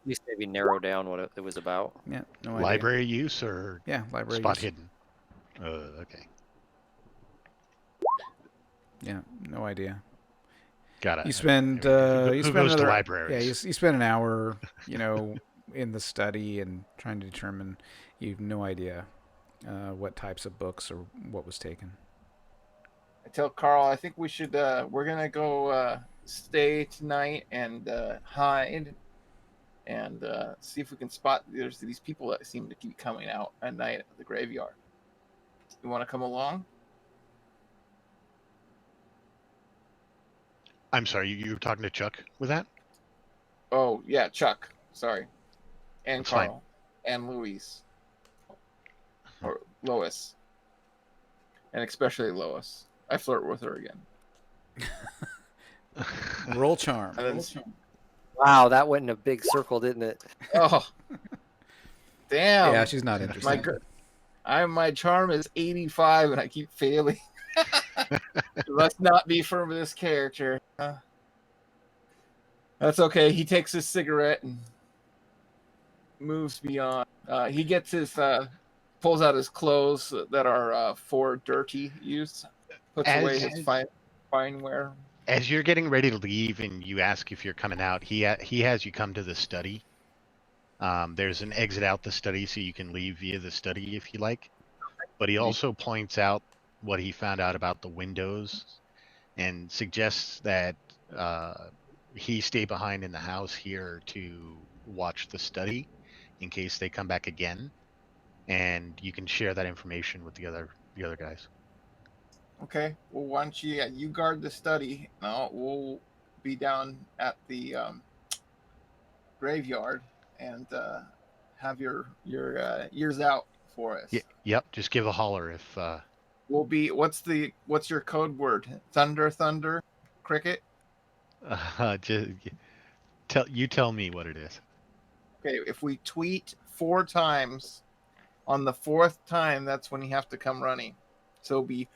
least maybe narrow down what it was about. Yeah, no idea. Library use or library spot use. hidden? Okay. Yeah, no idea. Got it. You spend who goes to libraries? Yeah, you spend an hour, in the study and trying to determine. You have no idea what types of books or what was taken. I tell Carl, I think we should. We're gonna go stay tonight and hide, and see if we can spot. There's these people that seem to keep coming out at night at the graveyard. You want to come along? I'm sorry, you were talking to Chuck with that? Oh yeah, Chuck. Sorry, and That's Carl fine. and Louise or Lois, and especially Lois. I flirt with her again. Roll charm. Wow, that went in a big circle, didn't it? Oh, damn! Yeah, she's not interested. My charm is 85, and I keep failing. Must not be for this character. That's okay. He takes his cigarette and moves beyond. He gets his pulls out his clothes that are for dirty use. Puts away his fine wear. As you're getting ready to leave and you ask if you're coming out, he has you come to the study. There's an exit out the study, so you can leave via the study if you like. But he also points out what he found out about the windows and suggests that he stay behind in the house here to watch the study in case they come back again. And you can share that information with the other guys. Okay. Well, why don't you guard the study? We'll be down at the graveyard and have your ears out for us. Yep. Just give a holler if. We'll be. What's your code word? Thunder, cricket. Tell me what it is. Okay. If we tweet 4 times, on the 4th time, that's when you have to come running. So it'll be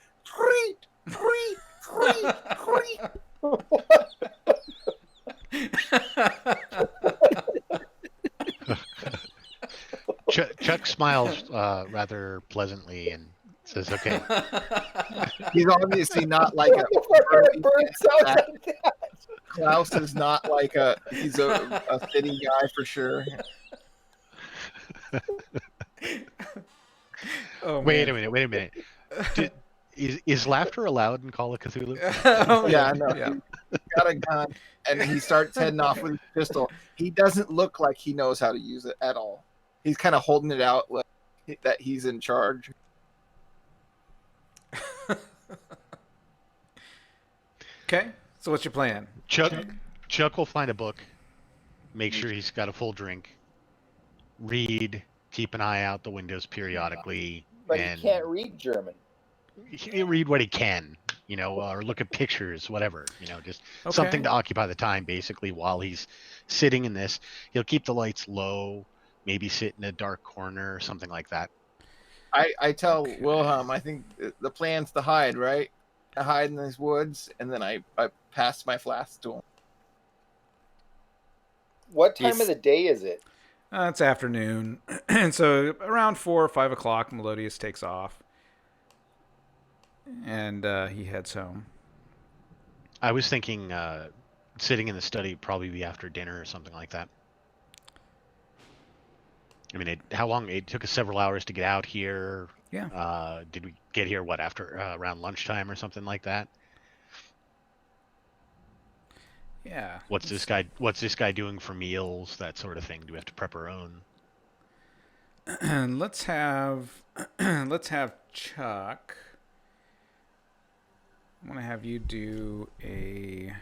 Chuck smiles rather pleasantly and says, "Okay." He's obviously not like a bird sounds like that. Klaus is not like he's a city guy for sure. Oh, wait a minute. Is laughter allowed in Call of Cthulhu? Yeah, no. Yeah. He's got a gun and he starts heading off with his pistol. He doesn't look like he knows how to use it at all. He's kind of holding it out like that he's in charge. Okay, so what's your plan? Chuck will find a book, make sure he's got a full drink, read, keep an eye out the windows periodically. But he can't read German. He'll read what he can, or look at pictures, whatever, just something to occupy the time, basically, while he's sitting in this. He'll keep the lights low, maybe sit in a dark corner or something like that. I tell Wilhelm, I think the plan's to hide, right? To hide in these woods, and then I pass my flask to him. What time of the day is it? It's afternoon, and so around 4 or 5 o'clock, Melodius takes off, and he heads home. I was thinking sitting in the study would probably be after dinner or something like that. I mean, how long? It took us several hours to get out here. Yeah. Did we get here, after around lunchtime or something like that? Yeah. What's this guy doing for meals? That sort of thing. Do we have to prep our own? let's have Chuck. I want to have you do a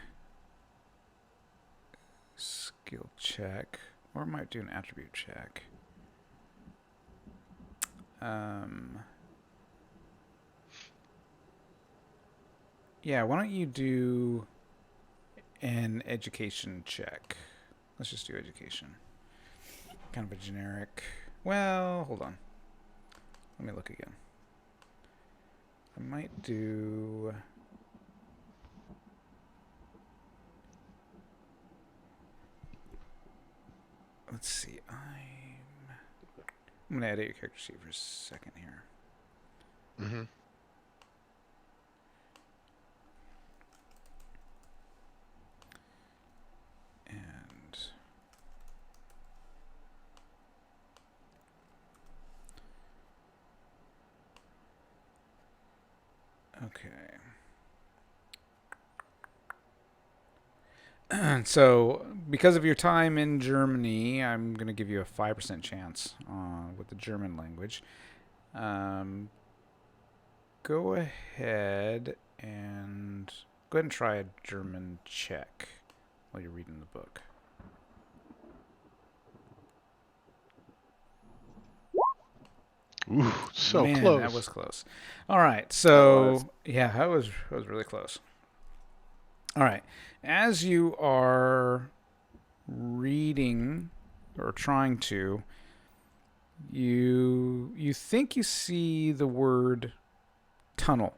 skill check, or I might do an attribute check. Yeah, why don't you do an education check? Let's just do education. Kind of a generic. Well, hold on. Let me look again. I might do... Let's see. I'm going to edit your character sheet for a second here. Mm-hmm. And okay. So, because of your time in Germany, I'm going to give you a 5% chance with the German language. Go ahead and try a German check while you're reading the book. Ooh, so Man, close. That was close. All right, so that was really close. All right, as you are reading or trying to, you think you see the word tunnel.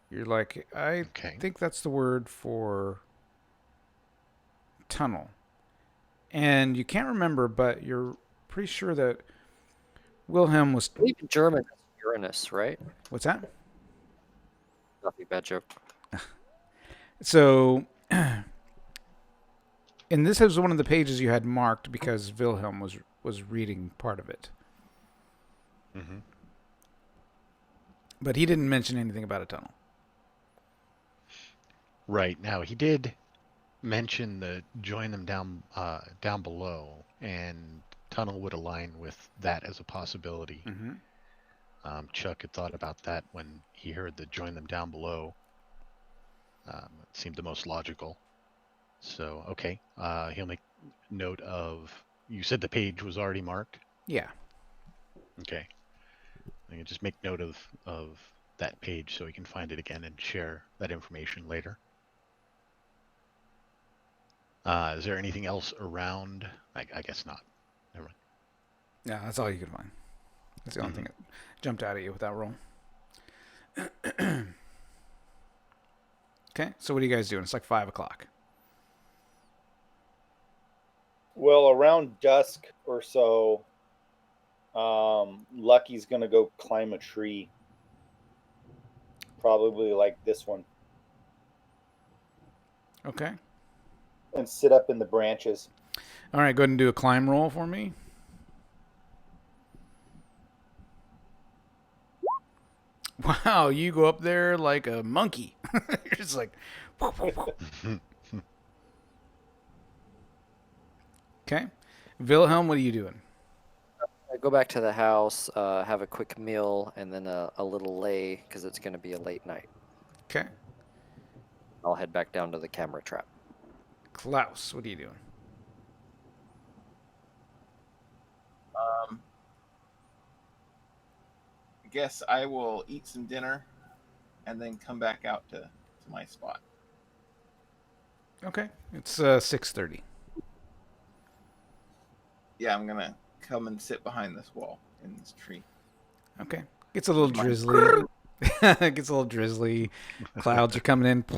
You're like, I think that's the word for tunnel. And you can't remember, but you're pretty sure that Wilhelm was... I believe in German, it's Uranus, right? What's that? Nothing, bad joke. So, and this was one of the pages you had marked because Wilhelm was reading part of it. Mm-hmm. But he didn't mention anything about a tunnel. Right. Now, he did mention the join them down below, and tunnel would align with that as a possibility. Mm-hmm. Chuck had thought about that when he heard the join them down below. It seemed the most logical. So, okay. He'll make note of... You said the page was already marked? Yeah. Okay. I can just make note of that page so he can find it again and share that information later. Is there anything else around? I guess not. Never mind. Yeah, that's all you could find. That's the only thing that jumped out at you with that roll. Okay, so what are you guys doing? It's like 5 o'clock. Well, around dusk or so, Lucky's gonna go climb a tree. Probably like this one. Okay. And sit up in the branches. All right, go ahead and do a climb roll for me. Wow, you go up there like a monkey. You're just like... Okay. Wilhelm, what are you doing? I go back to the house, have a quick meal, and then a little lay, because it's going to be a late night. Okay. I'll head back down to the camera trap. Klaus, what are you doing? I guess I will eat some dinner and then come back out to my spot. Okay. It's 6:30. Yeah, I'm gonna come and sit behind this wall in this tree. Okay. Gets a little drizzly. Gets a little drizzly. Clouds are coming in. I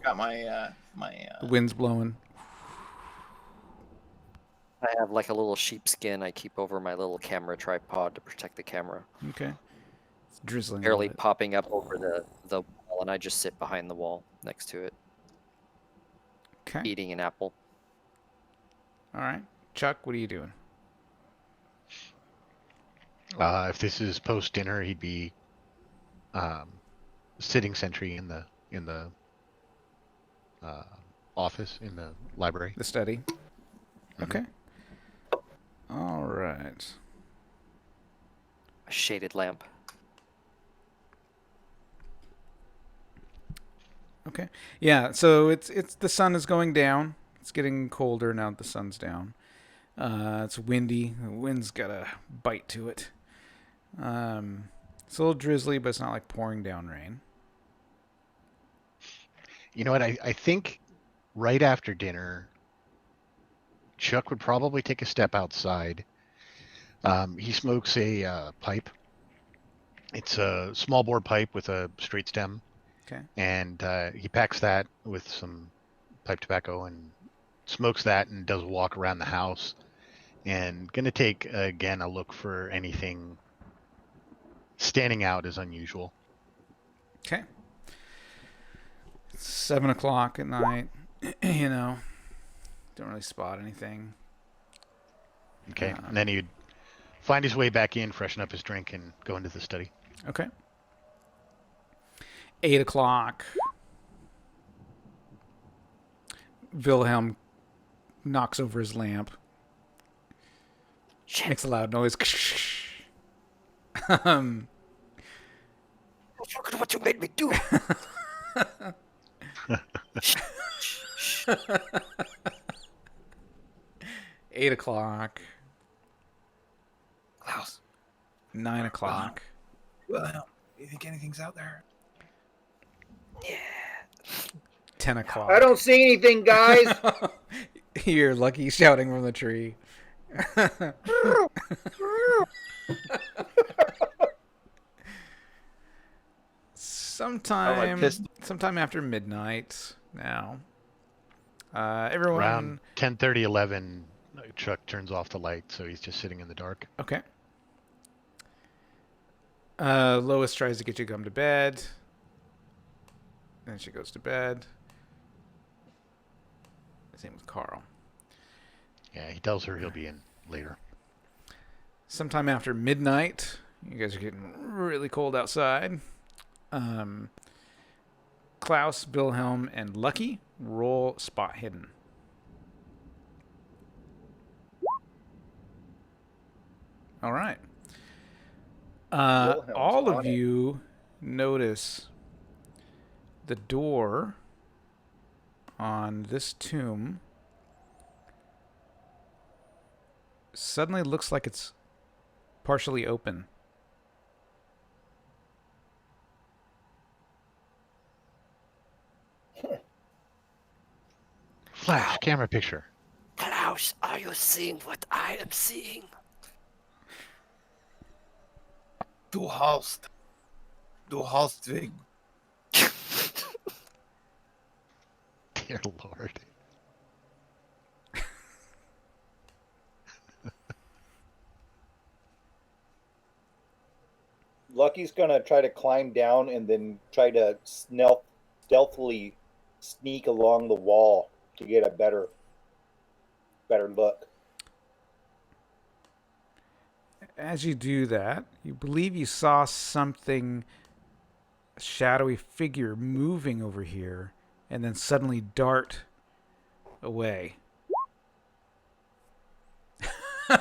got my The wind's blowing. I have like a little sheepskin I keep over my little camera tripod to protect the camera. Okay. It's drizzling. Barely popping up over the wall, and I just sit behind the wall next to it. Okay. Eating an apple. All right. Chuck, what are you doing? If this is post dinner, he'd be sitting sentry in the office, in the library. The study. Okay. All right. A shaded lamp. Okay. Yeah, so it's the sun is going down. It's getting colder now that the sun's down. It's windy. The wind's got a bite to it. It's a little drizzly, but it's not like pouring down rain. You know what? I think right after dinner, Chuck would probably take a step outside. He smokes a pipe. It's a small bore pipe with a straight stem. Okay. And he packs that with some pipe tobacco and smokes that and does a walk around the house. And going to take, again, a look for anything standing out as unusual. Okay. It's 7 o'clock at night. You know, don't really spot anything. Okay. And then he'd find his way back in, freshen up his drink, and go into the study. Okay. 8 o'clock. Wilhelm knocks over his lamp. Shit. Makes a loud noise. Look at what you made me do. 8 o'clock. Klaus. 9 o'clock. Well, you think anything's out there? Yeah. 10 o'clock. I don't see anything, guys. You're Lucky shouting from the tree. Sometime after midnight now. Everyone Around 10:30, 11, Chuck turns off the light, so he's just sitting in the dark. Okay. Lois tries to get you to come to bed. Then she goes to bed. Same with Carl. Yeah, he tells her he'll be in later. Sometime after midnight, you guys are getting really cold outside. Klaus, Wilhelm, and Lucky roll spot hidden. All right. All of you notice the door on this tomb suddenly looks like it's partially open. Flash, camera picture. Klaus, are you seeing what I am seeing? Du Du hast wegen. Dear Lord. Lucky's gonna try to climb down and then try to stealthily sneak along the wall to get a better look. As you do that, you believe you saw something, a shadowy figure moving over here, and then suddenly dart away.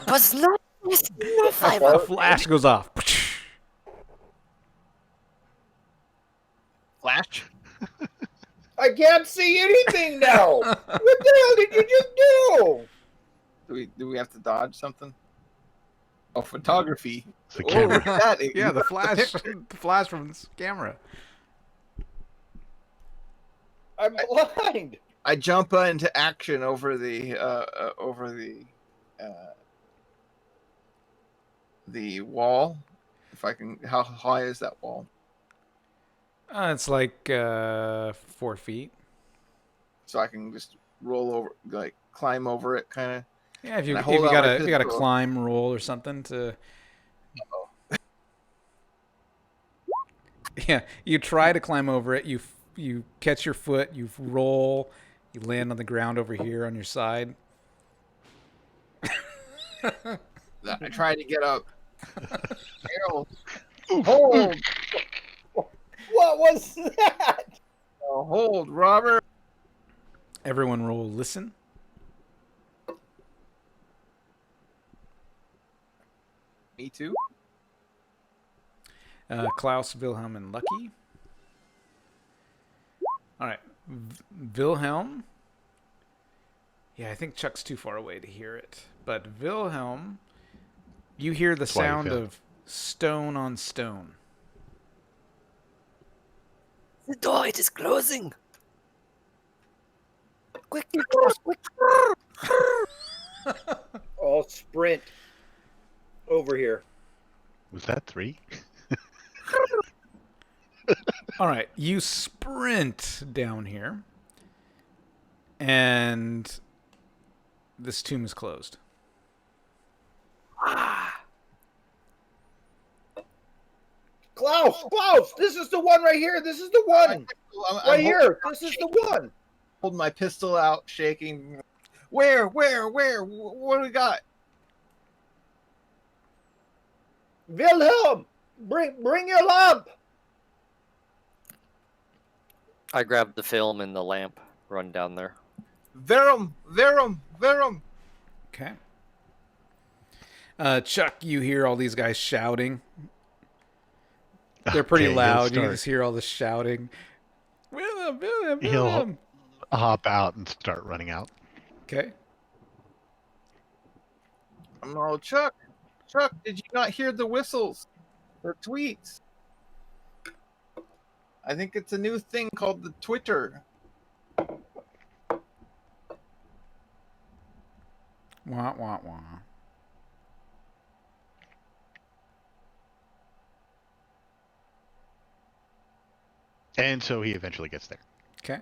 Was not A flash goes off. Flash? I can't see anything now. What the hell did you just do? Do we have to dodge something? Oh, photography. It's a camera. Look at that. Yeah, the flash from this camera. I'm blind. I jump into action over the wall. If I can, how high is that wall? It's like 4 feet. So I can just roll over, like climb over it, kind of. Yeah, if you got a climb roll or something to. Yeah, you try to climb over it. You catch your foot. You roll. You land on the ground over here on your side. I try to get up. Hold. What was that? Hold, Robert. Everyone roll listen. Me too. Klaus, Wilhelm, and Lucky. All right. Wilhelm. Yeah, I think Chuck's too far away to hear it. But Wilhelm, you hear the sound of stone on stone. The door, it is closing. Quickly close, quick. I'll sprint over here. Was that 3? All right, you sprint down here, and this tomb is closed. Klaus, this is the one right here. This is the one. Right here. This is the one. Hold my pistol out, shaking. Where? What do we got? Wilhelm, bring your lamp. I grabbed the film and the lamp, run down there. Verum. Okay. Chuck, you hear all these guys shouting. They're pretty loud. You just hear all this shouting. Wilhelm. He'll hop out and start running out. Okay. Oh, Chuck, did you not hear the whistles or tweets? I think it's a new thing called the Twitter. Wah, wah, wah. And so he eventually gets there. Okay.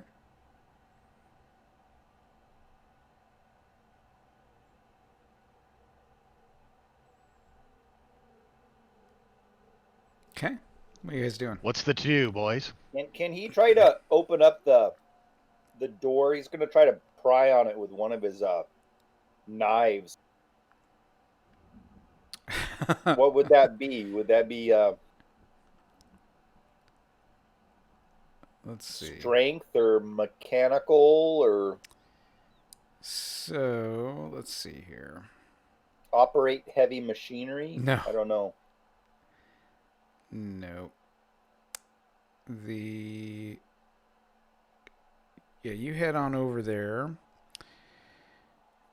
Okay. What are you guys doing? What's the to-do, boys? Can he try to open up the door? He's going to try to pry on it with one of his knives. What would that be? Would that be let's see, strength or mechanical or? So let's see here. Operate heavy machinery? No. I don't know. No. You head on over there.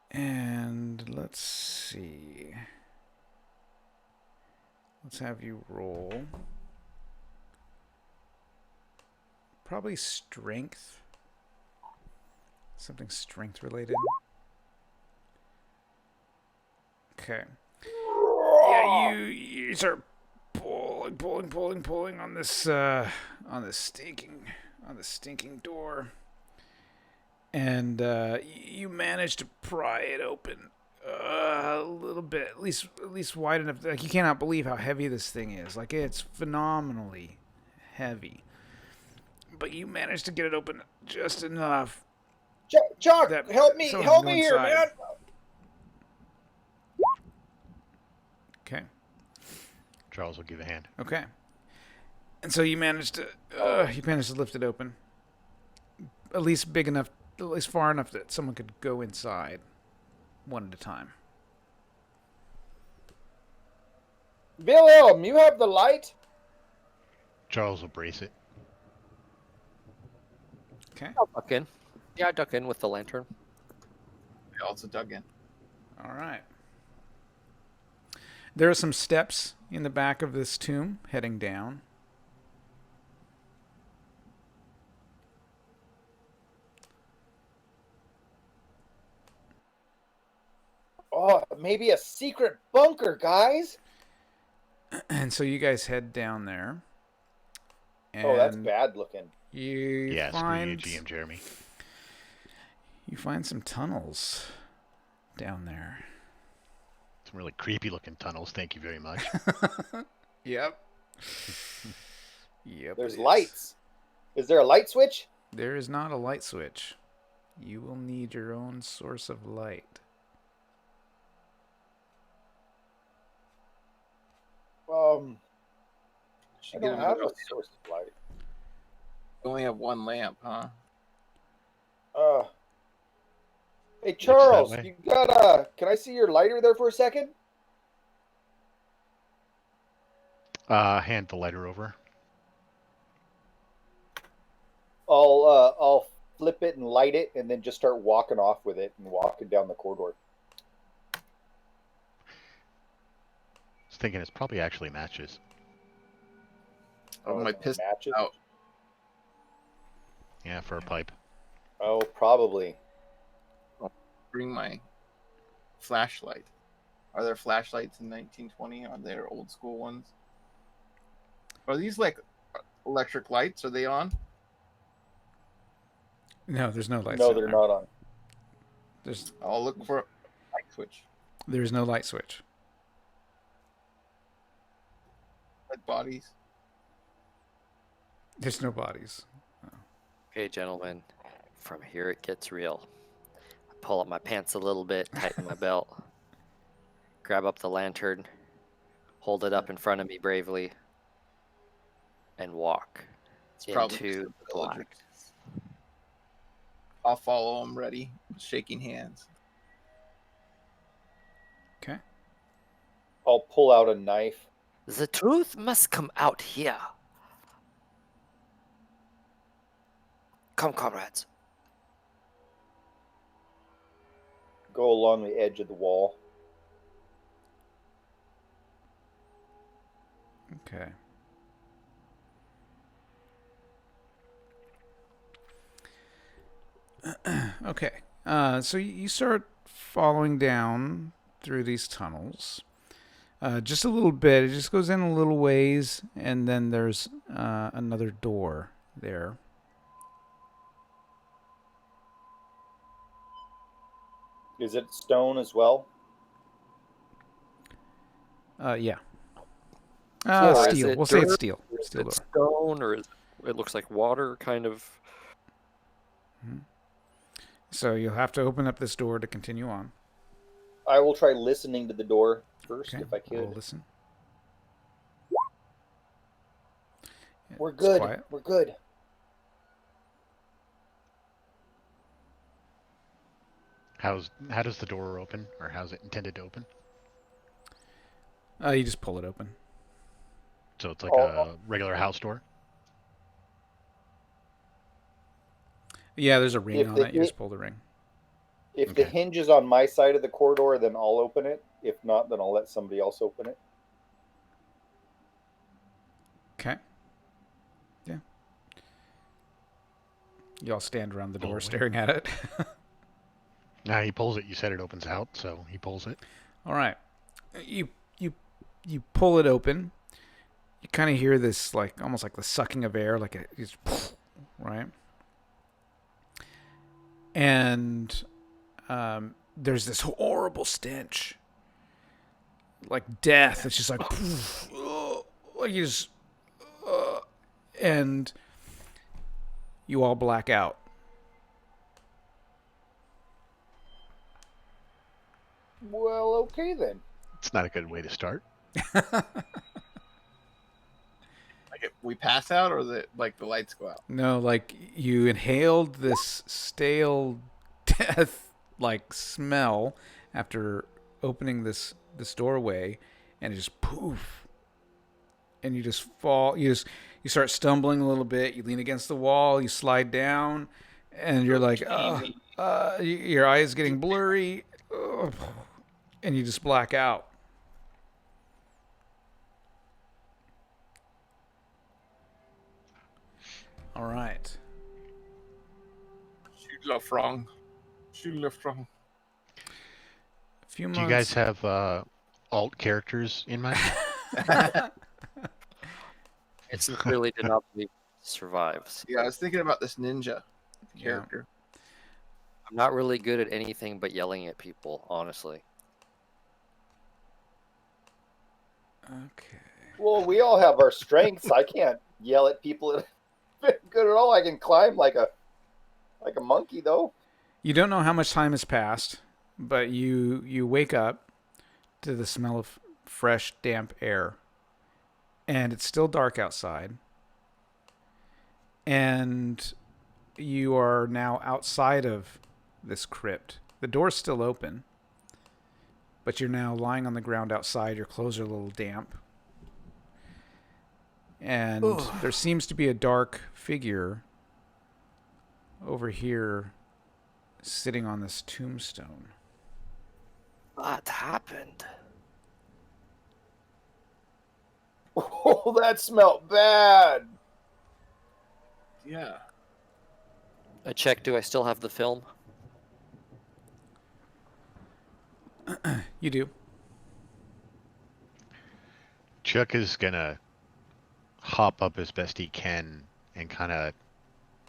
And let's see. Let's have you roll. Probably strength. Something strength related. Okay. Yeah, you start pulling on this stinking door, and you manage to pry it open a little bit, at least wide enough. Like, you cannot believe how heavy this thing is. Like, it's phenomenally heavy, but you manage to get it open just enough. Chuck, help me here, man. Okay. Charles will give a hand. Okay. And so you managed to lift it open, at least far enough that someone could go inside, one at a time. Wilhelm, you have the light? Charles will brace it. Okay. I'll duck in. Yeah, I duck in with the lantern. I also dug in. All right. There are some steps in the back of this tomb heading down. Oh, maybe a secret bunker, guys. And so you guys head down there. Oh, that's bad looking. You find GM Jeremy. You find some tunnels down there. Some really creepy looking tunnels. Thank you very much. Yep. Yep. There's lights. Is there a light switch? There is not a light switch. You will need your own source of light. I don't have a source of light. You only have one lamp, huh? Hey, Charles, you got can I see your lighter there for a second? Hand the lighter over. I'll flip it and light it, and then just start walking off with it and walking down the corridor. I was thinking it's probably actually matches. Oh, my pistol matches out. Yeah, for a pipe. Oh, probably. I'll bring my flashlight. Are there flashlights in 1920? Are there old school ones? Are these like electric lights? Are they on? No, there's no lights. No, they're not on. I'll look for a light switch. There's no light switch. Like bodies. There's no bodies. Okay, gentlemen, from here it gets real. I pull up my pants a little bit, tighten my belt, grab up the lantern, hold it up in front of me bravely, and walk into the black. I'll follow him, ready, shaking hands. Okay. I'll pull out a knife. The truth must come out here. Come, comrades. Go along the edge of the wall. Okay. Okay. So you start following down through these tunnels. Just a little bit. It just goes in a little ways, and then there's another door there. Is it stone as well? Yeah. Steel. We'll say it's steel. Steel door. Stone, or it looks like water, kind of. Mm-hmm. So you'll have to open up this door to continue on. I will try listening to the door first, Okay. if I could. We'll listen. We're good. Quiet. We're good. How does the door open, or how's it intended to open? You just pull it open. So it's like a regular house door? Yeah, there's a ring on it. You just pull the ring. If the hinge is on my side of the corridor, then I'll open it. If not, then I'll let somebody else open it. Okay. Yeah. You all stand around the door staring at it. Nah, he pulls it. You said it opens out, so he pulls it. All right. You pull it open, you kind of hear this, like, almost like the sucking of air, like it's right? And there's this horrible stench, like death. It's just like, like you just, and you all black out. Well, okay then. It's not a good way to start. Like we pass out, or the lights go out? No, like you inhaled this stale death like smell after opening this doorway, and it just poof, and you just fall. You start stumbling a little bit. You lean against the wall. You slide down, and you're like, your eyes getting blurry, and you just black out. All right. Shoot left wrong. Shoot left wrong. Do you guys have alt characters in mind? It sincerely did not believe it survives. Yeah, I was thinking about this ninja character. I'm not really good at anything but yelling at people, honestly. Okay. Well, we all have our strengths. I can't yell at people good at all. I can climb like a monkey, though. You don't know how much time has passed, but you wake up to the smell of fresh, damp air. And it's still dark outside. And you are now outside of this crypt. The door's still open, but you're now lying on the ground outside. Your clothes are a little damp. And there seems to be a dark figure over here sitting on this tombstone. What happened? Oh, that smelled bad. Yeah. I check, do I still have the film? You do. Chuck is gonna hop up as best he can and kind of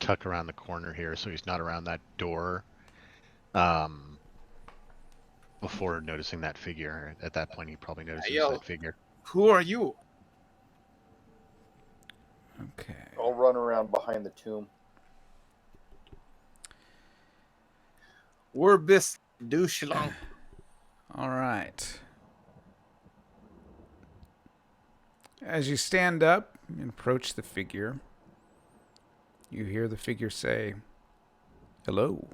tuck around the corner here so he's not around that door before noticing that figure. At that point, he probably notices that figure. Who are you? Okay. I'll run around behind the tomb. We're bis douche long. All right. As you stand up and approach the figure, you hear the figure say, "Hello."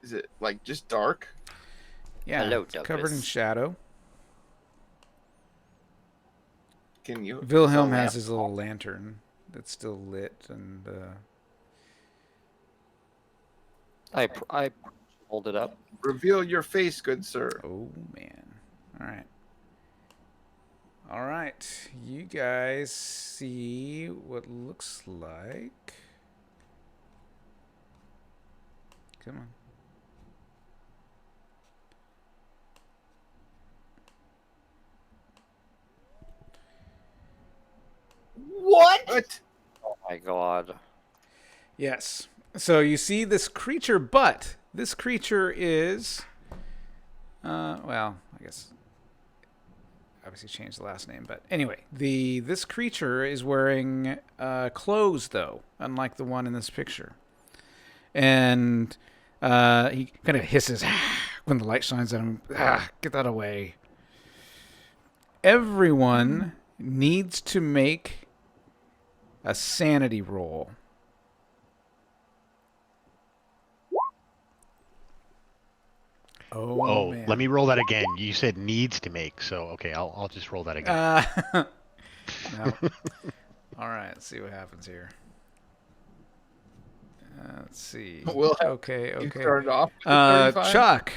Is it like just dark? Yeah, Hello, it's covered in shadow. Can you? Wilhelm has his little lantern that's still lit, and I hold it up. Reveal your face, good sir. oh man. All right. You guys see what looks like. Come on. What? Oh my god. Yes. So you see this creature, but this creature is, well, I guess obviously changed the last name, but anyway, this creature is wearing clothes though, unlike the one in this picture, and he kind of hisses when the light shines on him. Get that away! Everyone needs to make a sanity roll. Oh, man. let me roll that again. You said needs to make, so okay, I'll just roll that again. No. All right, let's see what happens here. Let's see. Okay. You started off with 35?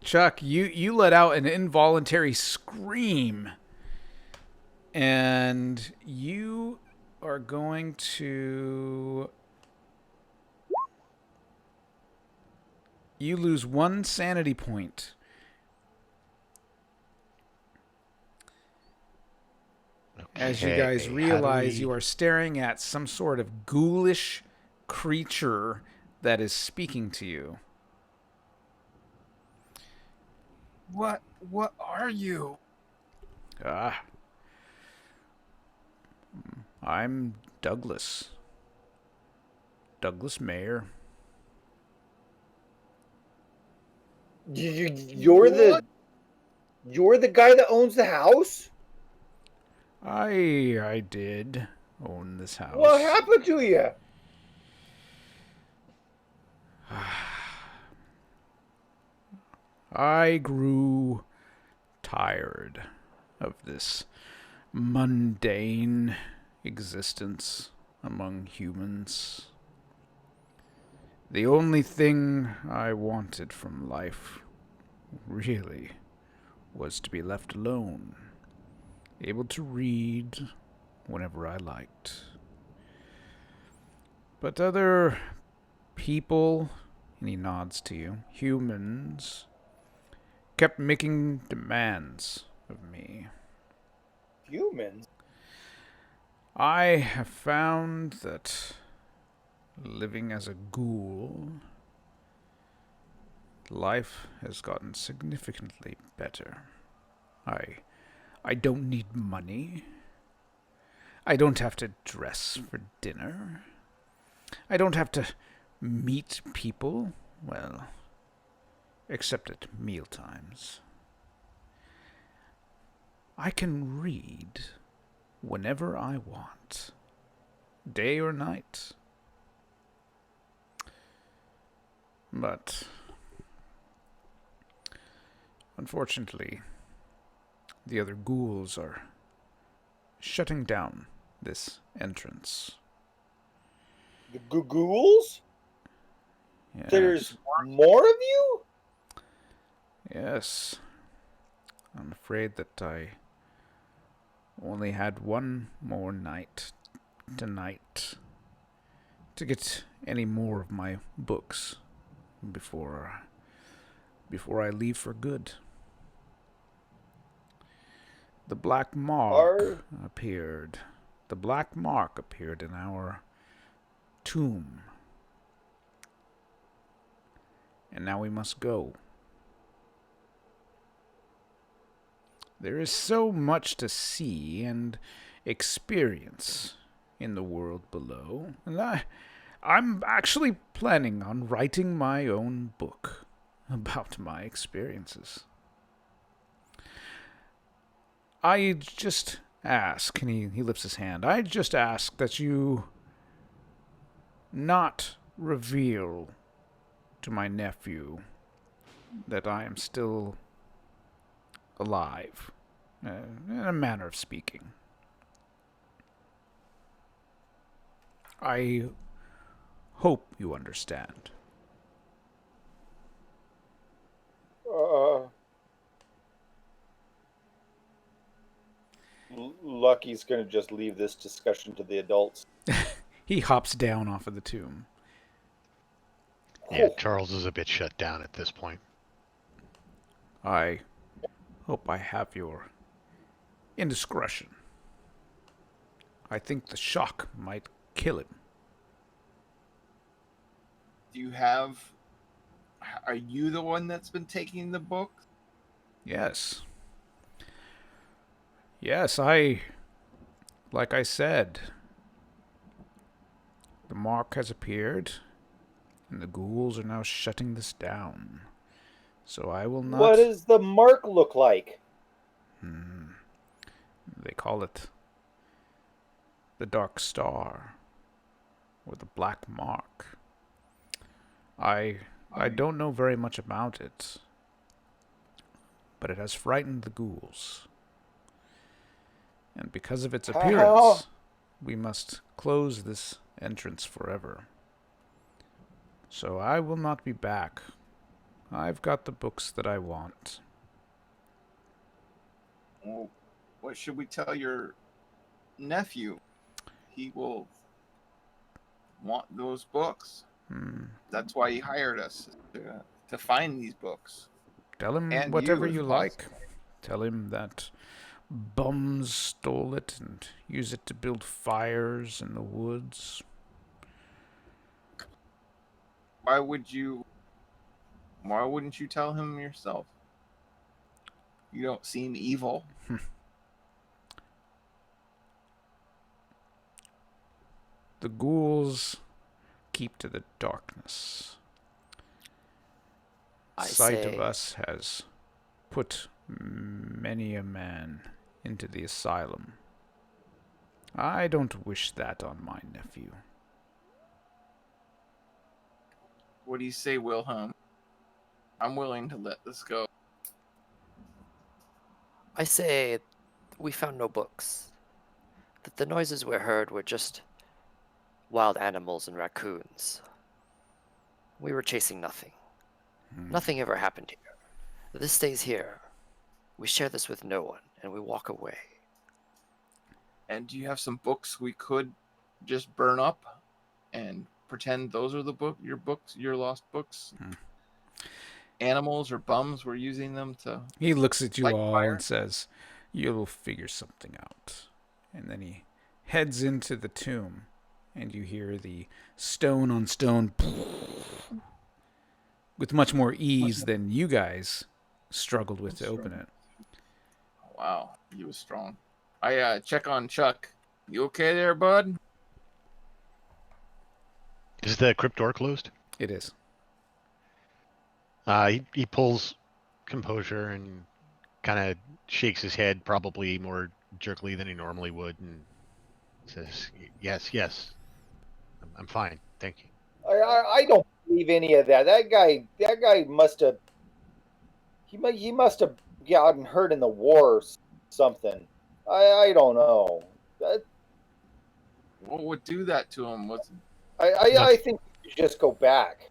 Chuck, you let out an involuntary scream, and you are going to. You lose 1 sanity point as you guys realize you are staring at some sort of ghoulish creature that is speaking to you. What are you? I'm Douglas. Douglas Mayer. You're the guy that owns the house? I did own this house. What happened to you? I grew tired of this mundane existence among humans. The only thing I wanted from life, really, was to be left alone, able to read whenever I liked. But other people, and he nods to you, humans, kept making demands of me. Humans? I have found that living as a ghoul, life has gotten significantly better. I don't need money. I don't have to dress for dinner. I don't have to meet people, well, except at mealtimes. I can read whenever I want, day or night. But unfortunately, the other ghouls are shutting down this entrance. The ghouls? Yes. There's more of you? Yes. I'm afraid that I only had one more night tonight to get any more of my books before I leave for good. The black mark appeared. The black mark appeared in our tomb. And now we must go. There is so much to see and experience in the world below, and I'm actually planning on writing my own book about my experiences. I just ask, and he lifts his hand, I just ask that you not reveal to my nephew that I am still alive, in a manner of speaking. I hope you understand. Lucky's gonna just leave this discussion to the adults. He hops down off of the tomb. Yeah, Charles is a bit shut down at this point. I hope I have your indiscretion. I think the shock might kill him. Are you the one that's been taking the book? Yes. Yes, like I said, the mark has appeared, and the ghouls are now shutting this down. So I will not... What does the mark look like? They call it the Dark Star, or the Black Mark. I don't know very much about it, but it has frightened the ghouls. And because of its appearance, we must close this entrance forever. So I will not be back. I've got the books that I want. Well, what should we tell your nephew? He will want those books. That's why he hired us, to find these books. Tell him whatever you like. Tell him that bums stole it and use it to build fires in the woods. Why wouldn't you tell him yourself? You don't seem evil. The ghouls keep to the darkness. Sight of us has put many a man into the asylum. I don't wish that on my nephew. What do you say, Wilhelm? I'm willing to let this go. I say we found no books. That the noises we heard were just wild animals and raccoons. We were chasing nothing. Nothing ever happened here. This stays here. We share this with no one, and we walk away. And do you have some books we could just burn up and pretend those are your lost books? Animals or bums were using them to... He looks at you all fire? And says, "You'll figure something out." And then he heads into the tomb, and you hear the stone on stone with much more ease than you guys struggled with to open it. Wow, he was strong. I check on Chuck. You okay there, bud? Is the crypt door closed? It is. He pulls composure and kind of shakes his head, probably more jerkily than he normally would, and says, yes, I'm fine, thank you. I don't believe any of that. That guy must have. He must have gotten hurt in the war or something. I don't know. What would do that to him? I think we should just go back.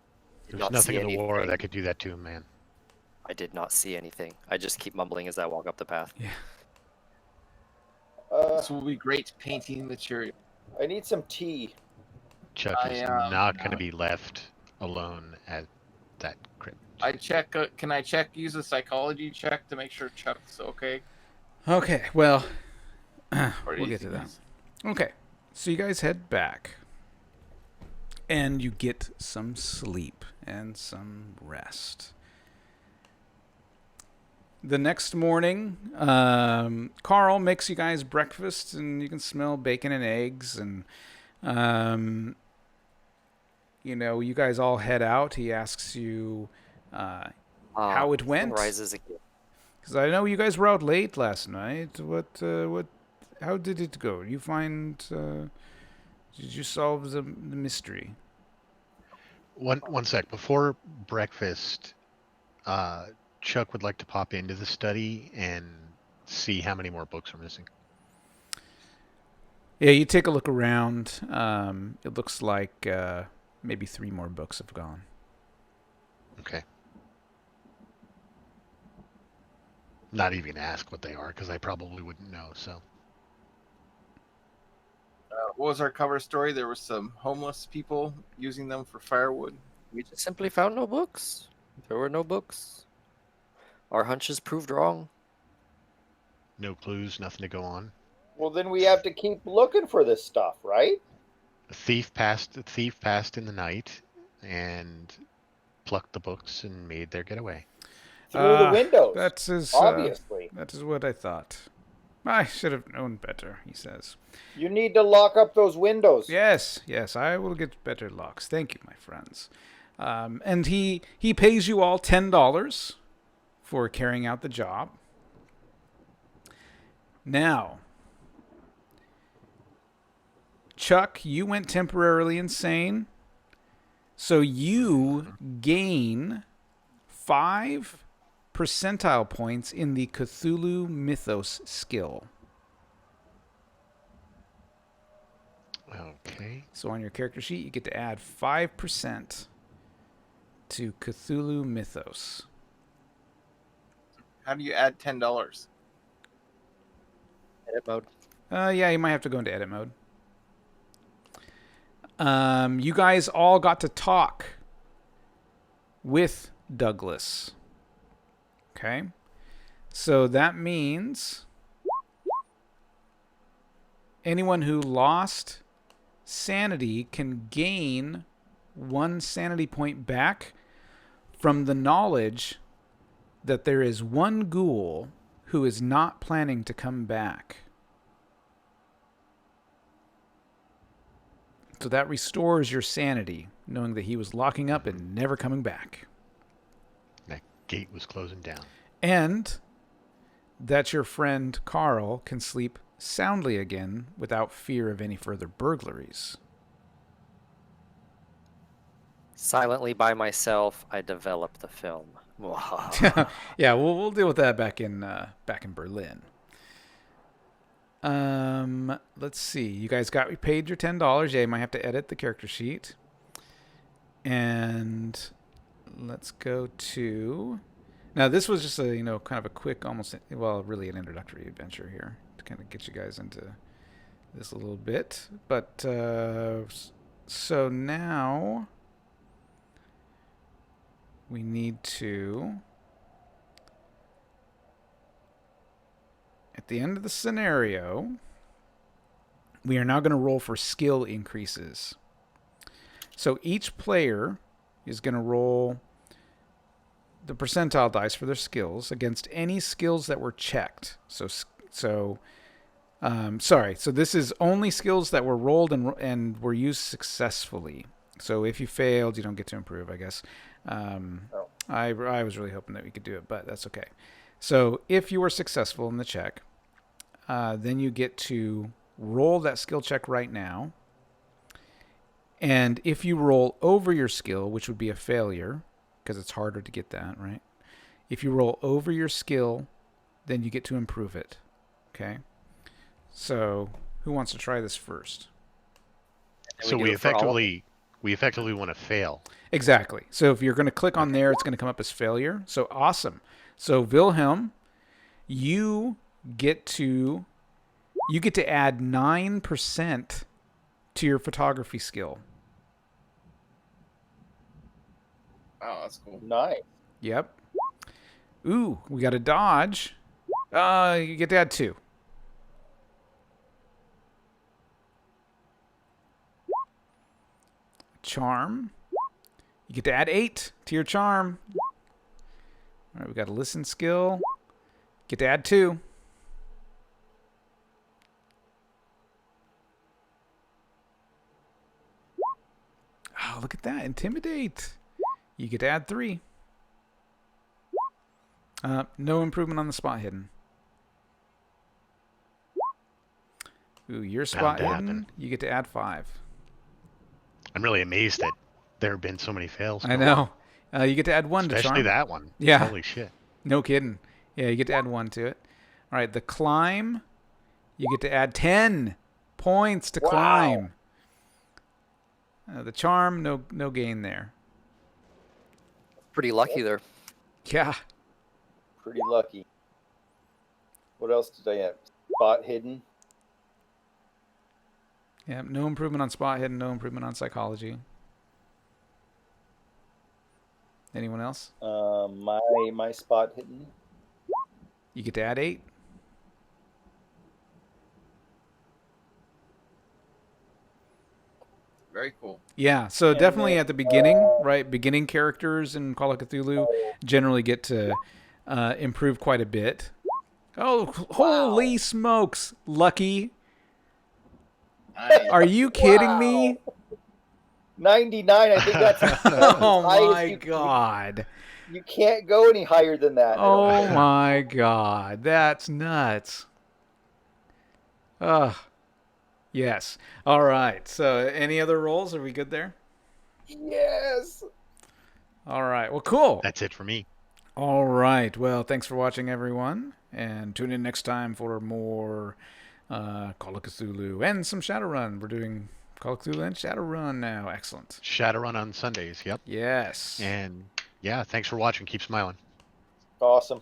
There's nothing in the war that could do that to him, man. I did not see anything. I just keep mumbling as I walk up the path. Yeah. This will be great painting material. I need some tea. Chuck is not going to be left alone at that crypt. I check. Can I use a psychology check to make sure Chuck's okay? Okay, well, we'll get to that. Okay, so you guys head back. And you get some sleep and some rest. The next morning, Carl makes you guys breakfast, and you can smell bacon and eggs. And, you guys all head out. He asks you how it went. Rises again. Because I know you guys were out late last night. How did it go? Did you solve the mystery? One sec. Before breakfast, Chuck would like to pop into the study and see how many more books are missing. Yeah, you take a look around. It looks like maybe 3 more books have gone. Okay. Not even ask what they are, because I probably wouldn't know, so... What was our cover story? There were some homeless people using them for firewood. We just simply found no books. There were no books. Our hunches proved wrong. No clues, nothing to go on. Well, then we have to keep looking for this stuff, right? A thief passed in the night and plucked the books and made their getaway. Through the windows. Obviously. That is what I thought. I should have known better, he says. You need to lock up those windows. Yes, I will get better locks. Thank you, my friends. And he pays you all $10 for carrying out the job. Now, Chuck, you went temporarily insane, so you gain 5 percentile points in the Cthulhu Mythos skill. Okay. So on your character sheet, you get to add 5% to Cthulhu Mythos. How do you add $10? Edit mode. Yeah, you might have to go into edit mode. You guys all got to talk with Douglas. Okay? So that means anyone who lost sanity can gain 1 sanity point back from the knowledge that there is one ghoul who is not planning to come back. So that restores your sanity, knowing that he was locking up and never coming back. That gate was closing down. And that your friend Carl can sleep soundly again without fear of any further burglaries. Silently by myself, I developed the film. Yeah, we'll deal with that back in Berlin. Let's see. You guys paid your $10. Yeah, you might have to edit the character sheet. And let's go to. Now, this was just a kind of a quick, almost really an introductory adventure here to kind of get you guys into this a little bit. But so now we need to. At the end of the scenario, we are now going to roll for skill increases. So each player is going to roll the percentile dice for their skills against any skills that were checked. So this is only skills that were rolled and were used successfully. So if you failed, you don't get to improve, I guess. I was really hoping that we could do it, but that's okay. So if you were successful in the check, then you get to roll that skill check right now. And if you roll over your skill, which would be a failure, because it's harder to get that, right? If you roll over your skill, then you get to improve it. Okay? So who wants to try this first? So we effectively want to fail. Exactly. So if you're going to click on there, it's going to come up as failure. So awesome. So Wilhelm, you get to add 9% to your photography skill. Wow, that's cool. Nice. Yep. Ooh, we got a dodge. You get to add 2. Charm. You get to add 8 to your charm. All right, we got a listen skill. Get to add 2. Oh, look at that. Intimidate. You get to add 3. No improvement on the spot hidden. Ooh, your spot hidden, you get to add 5. I'm really amazed that there have been so many fails. I know. You get to add 1 to charm. Especially that one. Yeah. Holy shit. No kidding. Yeah, you get to add 1 to it. All right, the climb, you get to add 10 points to climb. The charm, no gain there. Pretty lucky there. Yeah. Pretty lucky. What else did I have? Spot hidden. Yeah, no improvement on spot hidden, no improvement on psychology. Anyone else? My spot hidden. You get to add 8. Very cool. Yeah, so definitely at the beginning, right? Beginning characters in Call of Cthulhu generally get to improve quite a bit. Oh, holy smokes, Lucky. Are you kidding me? 99, I think that's oh my god. You can't go any higher than that. Oh my god. That's nuts. Ugh. Yes. All right. So any other rolls? Are we good there? Yes. All right. Well, cool. That's it for me. All right. Well, thanks for watching, everyone. And tune in next time for more Call of Cthulhu and some Shadowrun. We're doing Call of Cthulhu and Shadowrun now. Excellent. Shadowrun on Sundays. Yep. Yes. And yeah, thanks for watching. Keep smiling. Awesome.